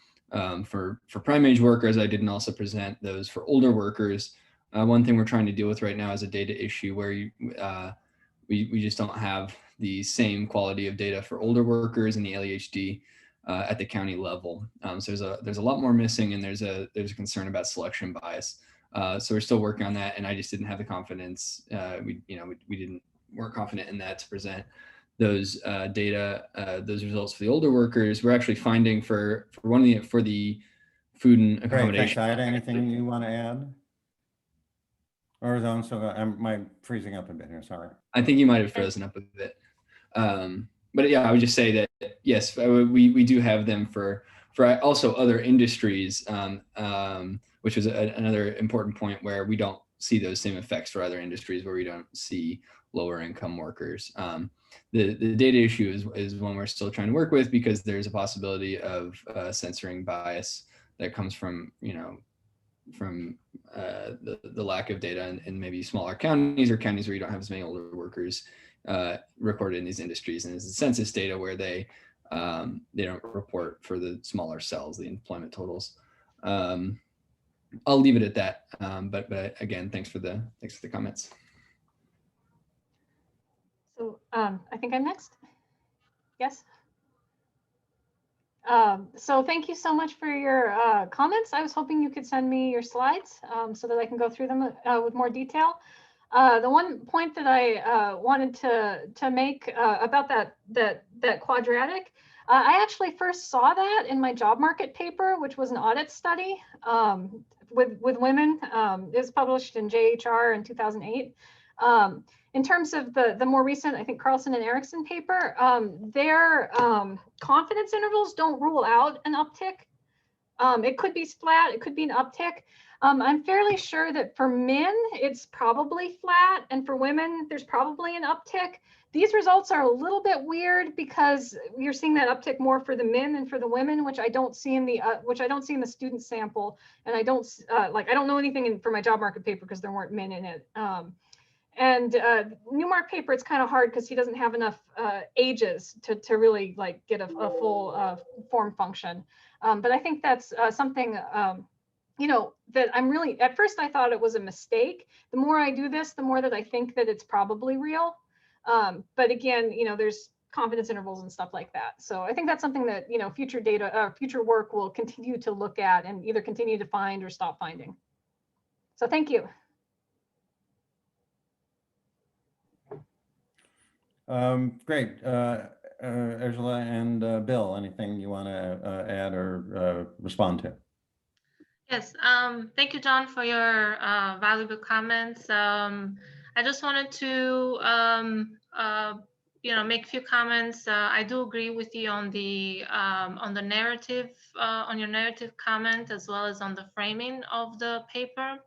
For prime age workers, I didn't also present those for older workers. One thing we're trying to deal with right now is a data issue where we just don't have the same quality of data for older workers in the LEHD at the county level. So there's a lot more missing, and there's a concern about selection bias. So we're still working on that, and I just didn't have the confidence. We weren't confident in that to present those data, those results for the older workers. We're actually finding for the food and
Great,
accommodation.
thanks. Ida, anything you want to add? Or is on, so am I freezing up a bit here? Sorry.
I think you might have frozen up a bit. But yeah, I would just say that, yes, we do have them for also other industries, which is another important point where we don't see those same effects for other industries where we don't see lower income workers. The data issue is one we're still trying to work with, because there's a possibility of censoring bias that comes from, from the lack of data in maybe smaller counties, or counties where you don't have as many older workers recorded in these industries. And it's the census data where they don't report for the smaller cells, the employment totals. I'll leave it at that. But again, thanks for the comments.
So I think I'm next. Yes. So thank you so much for your comments. I was hoping you could send me your slides so that I can go through them with more detail. The one point that I wanted to make about that quadratic, I actually first saw that in my job market paper, which was an audit study with women. It was published in JHR in 2008. In terms of the more recent, I think Carlson and Erickson paper, their confidence intervals don't rule out an uptick. It could be flat, it could be an uptick. I'm fairly sure that for men, it's probably flat, and for women, there's probably an uptick. These results are a little bit weird because you're seeing that uptick more for the men than for the women, which I don't see in the student sample, and I don't know anything for my job market paper because there weren't men in it. And Newmark paper, it's kind of hard because he doesn't have enough ages to really get a full form function. But I think that's something, that I'm really, at first I thought it was a mistake. The more I do this, the more that I think that it's probably real. But again, there's confidence intervals and stuff like that. So I think that's something that, future work will continue to look at and either continue to find or stop finding. So thank you.
Great. Erjola and Bill, anything you want to add or respond to?
Yes, thank you, John, for your valuable comments. I just wanted to, make a few comments. I do agree with you on the narrative, on your narrative comment, as well as on the framing of the paper.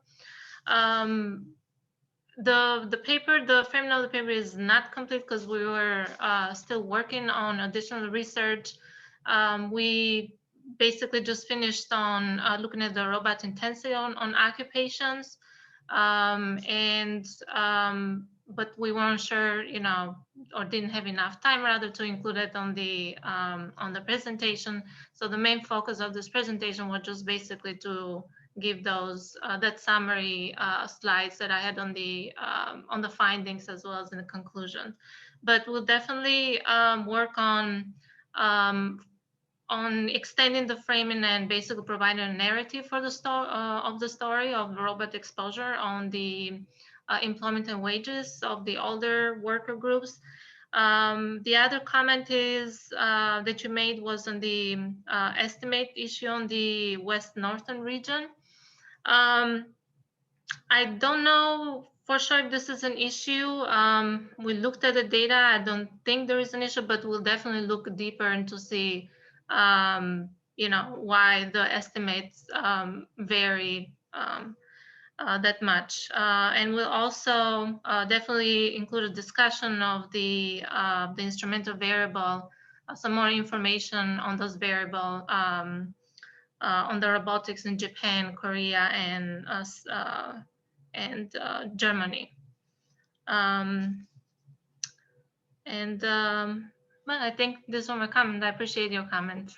The framing of the paper is not complete because we were still working on additional research. We basically just finished on looking at the robot intensity on occupations, but we weren't sure, or didn't have enough time rather to include it on the presentation. So the main focus of this presentation was just basically to give those that summary slides that I had on the findings as well as in the conclusion. But we'll definitely work on extending the framing and basically providing a narrative for the story of robot exposure on the employment and wages of the older worker groups. The other comment is that you made was on the estimate issue on the West Northern region. I don't know for sure if this is an issue. We looked at the data. I don't think there is an issue, but we'll definitely look deeper and to see, why the estimates vary that much. And we'll also definitely include a discussion of the instrumental variable, some more information on those variables. On the robotics in Japan, Korea, and Well, I think this was my comment. I appreciate your comments.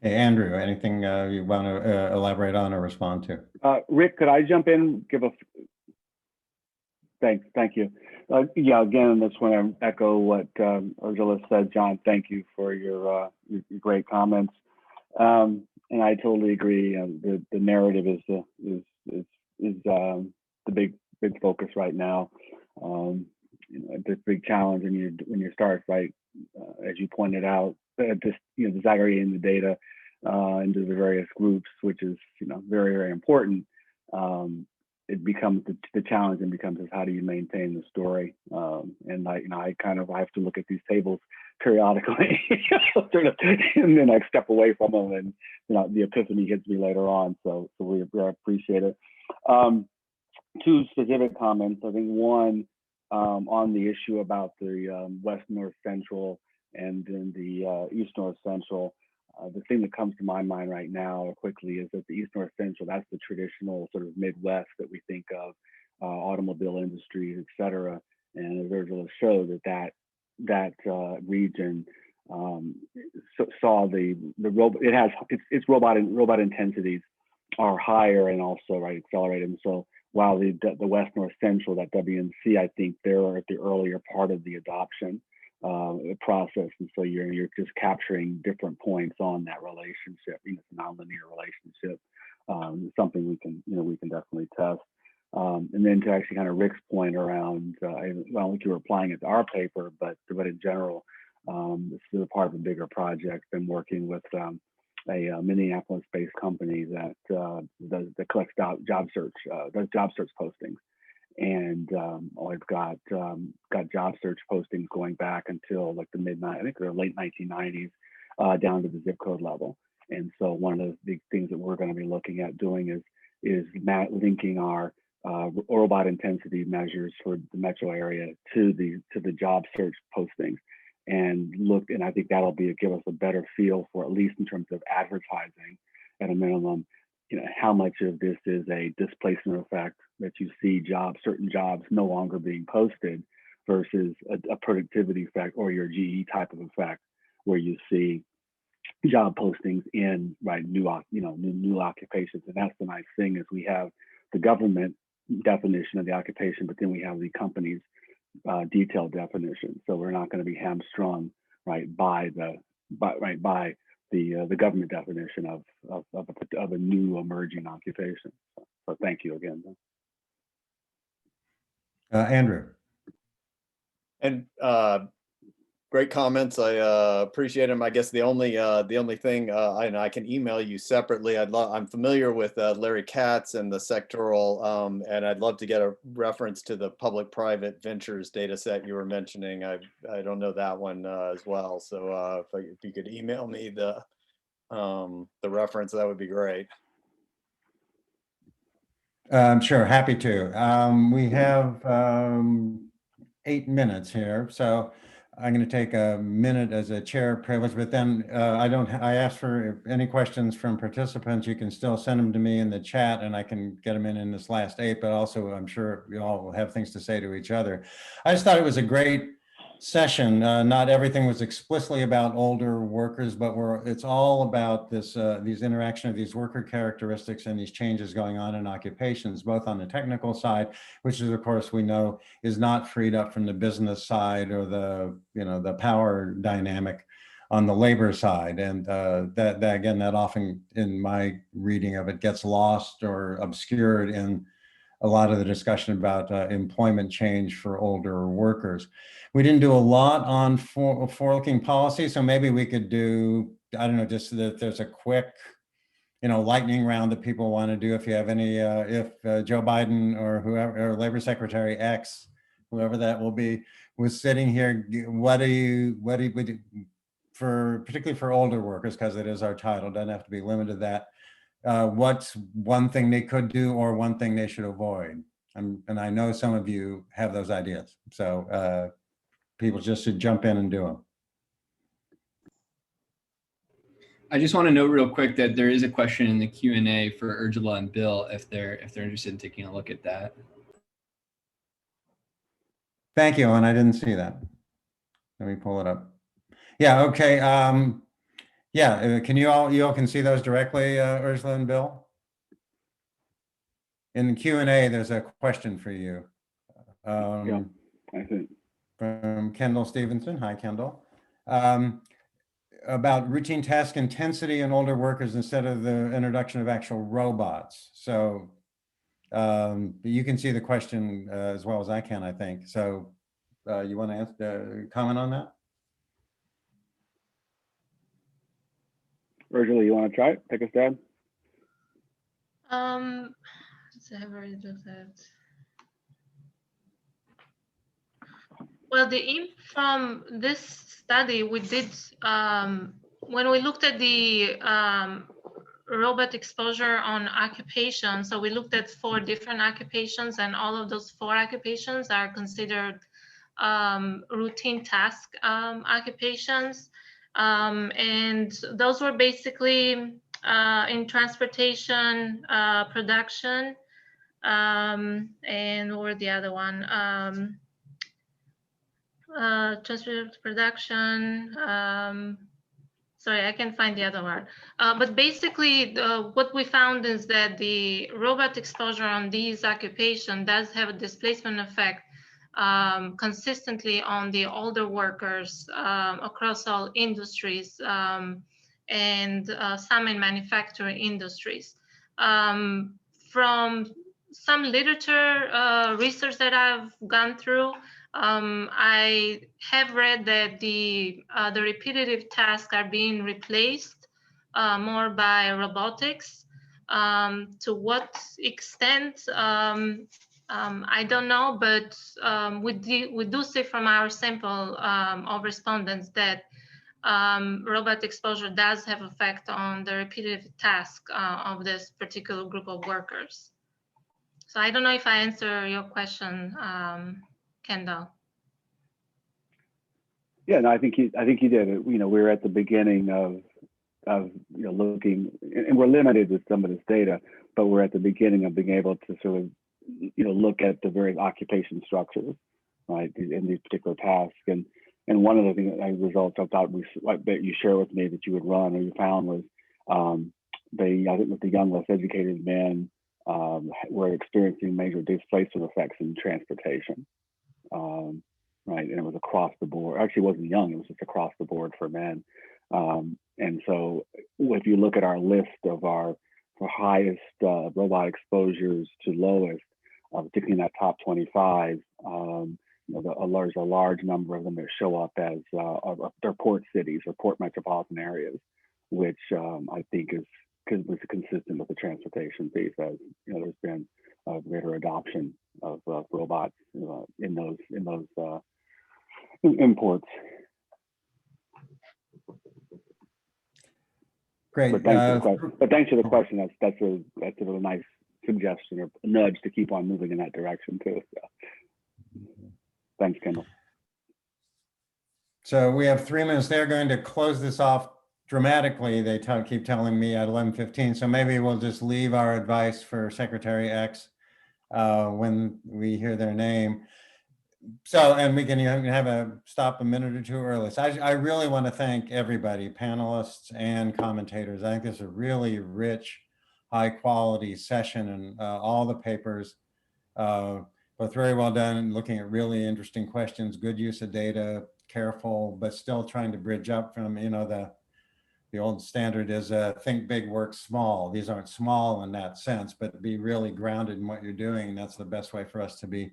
Hey, Andrew, anything you want to elaborate on or respond to?
Rick, could I jump in? Thank you. Yeah, again, that's when I echo what Erjola said. John, thank you for your great comments. And I totally agree. The narrative is the big focus right now. The big challenge when you start, right, as you pointed out, just disaggregating the data into the various groups, which is very, very important. It becomes the challenge and becomes is how do you maintain the story? And I have to look at these tables periodically, and then I step away from them, and the epiphany hits me later on. So we appreciate it. Two specific comments. I think one on the issue about the West North Central and then the East North Central. The thing that comes to my mind right now quickly is that the East North Central, that's the traditional sort of Midwest that we think of, automobile industries, et cetera. And as Erjola showed, that region saw its robot intensities are higher and also accelerated. And so while the West North Central, that WNC, I think they're at the earlier part of the adoption process, and so you're just capturing different points on that relationship. It's a nonlinear relationship. Something we can definitely test. And then to actually kind of Rick's point around, I don't think you were applying it to our paper, but in general, this is a part of a bigger project. Been working with a Minneapolis-based company that collects job search postings. And I've got job search postings going back until like the late 1990s, down to the zip code level. And so one of the big things that we're going to be looking at doing is linking our robot intensity measures for the metro area to the job search postings, and I think that'll give us a better feel for, at least in terms of advertising at a minimum, how much of this is a displacement effect that you see certain jobs no longer being posted versus a productivity effect or your GE type of effect, where you see job postings in new occupations. And that's the nice thing, is we have the government definition of the occupation, but then we have the company's detailed definition. So we're not going to be hamstrung by the government definition of a new emerging occupation. So thank you again.
Andrew.
And great comments. I appreciate them. I guess the only thing, I can email you separately. I'm familiar with Larry Katz and the sectoral, and I'd love to get a reference to the public-private ventures data set you were mentioning. I don't know that one as well. So if you could email me the reference, that would be great.
Sure, happy to. We have 8 minutes here, so I'm going to take a minute as a chair privilege, but then I ask for any questions from participants. You can still send them to me in the chat and I can get them in this last 8, but also I'm sure we all will have things to say to each other. I just thought it was a great session. Not everything was explicitly about older workers, but it's all about these interaction of these worker characteristics and these changes going on in occupations, both on the technical side, which is, of course, we know is not freed up from the business side or the power dynamic on the labor side. And that often, in my reading of it, gets lost or obscured in a lot of the discussion about employment change for older workers. We didn't do a lot on forward-looking policy, so maybe we could do, I don't know, just that there's a quick, lightning round that people want to do. If you have any, if Joe Biden or whoever, or Labor Secretary X, whoever that will be, was sitting here, what do you particularly for older workers, because it is our title, doesn't have to be limited to that. What's one thing they could do or one thing they should avoid? And I know some of you have those ideas. So people just should jump in and do them.
I just want to note real quick that there is a question in the Q&A for Erjola and Bill if they're interested in taking a look at that.
Thank you, and I didn't see that. Let me pull it up. Yeah, okay. Yeah, can you all can see those directly, Ursula and Bill? In the Q&A, there's a question for you.
Yeah, I think.
From Kendall Stevenson. Hi, Kendall. About routine task intensity in older workers instead of the introduction of actual robots. So you can see the question as well as I can, I think. So you want to comment on that?
Erjola, you want to try it? Take a stab?
So I've already looked at. Well, from this study we did, when we looked at the robot exposure on occupations, so we looked at 4 different occupations, and all of those 4 occupations are considered routine task occupations. And those were basically in transportation, production, and what were the other one? Transportation, production. Sorry, I can't find the other word. But basically, what we found is that the robot exposure on these occupations does have a displacement effect consistently on the older workers across all industries and some in manufacturing industries. From some literature research that I've gone through, I have read that the repetitive tasks are being replaced more by robotics. To what extent, I don't know, but we do see from our sample of respondents that robot exposure does have effect on the repetitive task of this particular group of workers. So I don't know if I answer your question, Kendall.
Yeah, no, I think you did. You know, we're at the beginning of looking, and we're limited with some of this data, but we're at the beginning of being able to sort of look at the various occupation structures, right, in these particular tasks. And one of the things, results I thought that you shared with me that you would run or you found was I think with the young, less educated men were experiencing major displacement effects in transportation. Right, and it was across the board. Actually, it wasn't young; it was just across the board for men. And so, if you look at our list of our highest robot exposures to lowest, particularly in that top 25, there's a large number of them that show up as they're port cities or port metropolitan areas, which I think was consistent with the transportation piece. As there's been a greater adoption of robots in those imports.
Great.
But thanks for the question. That's a really nice suggestion or nudge to keep on moving in that direction too. So, thanks, Kendall.
So we have 3 minutes. They're going to close this off dramatically. They keep telling me at 11:15. So maybe we'll just leave our advice for Secretary X when we hear their name. So, and we can have stop a minute or 2 early. So I really want to thank everybody, panelists and commentators. I think this is a really rich, high quality session, and all the papers both very well done, looking at really interesting questions, good use of data, careful, but still trying to bridge up from, the old standard is think big, work small. These aren't small in that sense, but be really grounded in what you're doing. That's the best way for us to be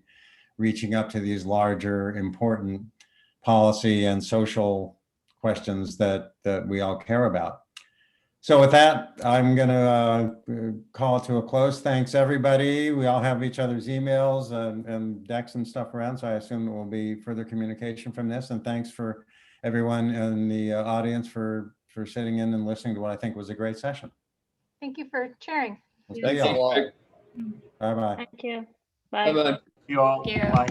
reaching up to these larger, important policy and social questions that we all care about. So with that, I'm going to call it to a close. Thanks, everybody. We all have each other's emails and decks and stuff around, so I assume there will be further communication from this. And thanks for everyone in the audience for sitting in and listening to what I think was a great session.
Thank you for sharing.
We'll see you all. Bye-bye.
Thank you. Bye.
Bye-bye.
You all.
Thank you.
Bye.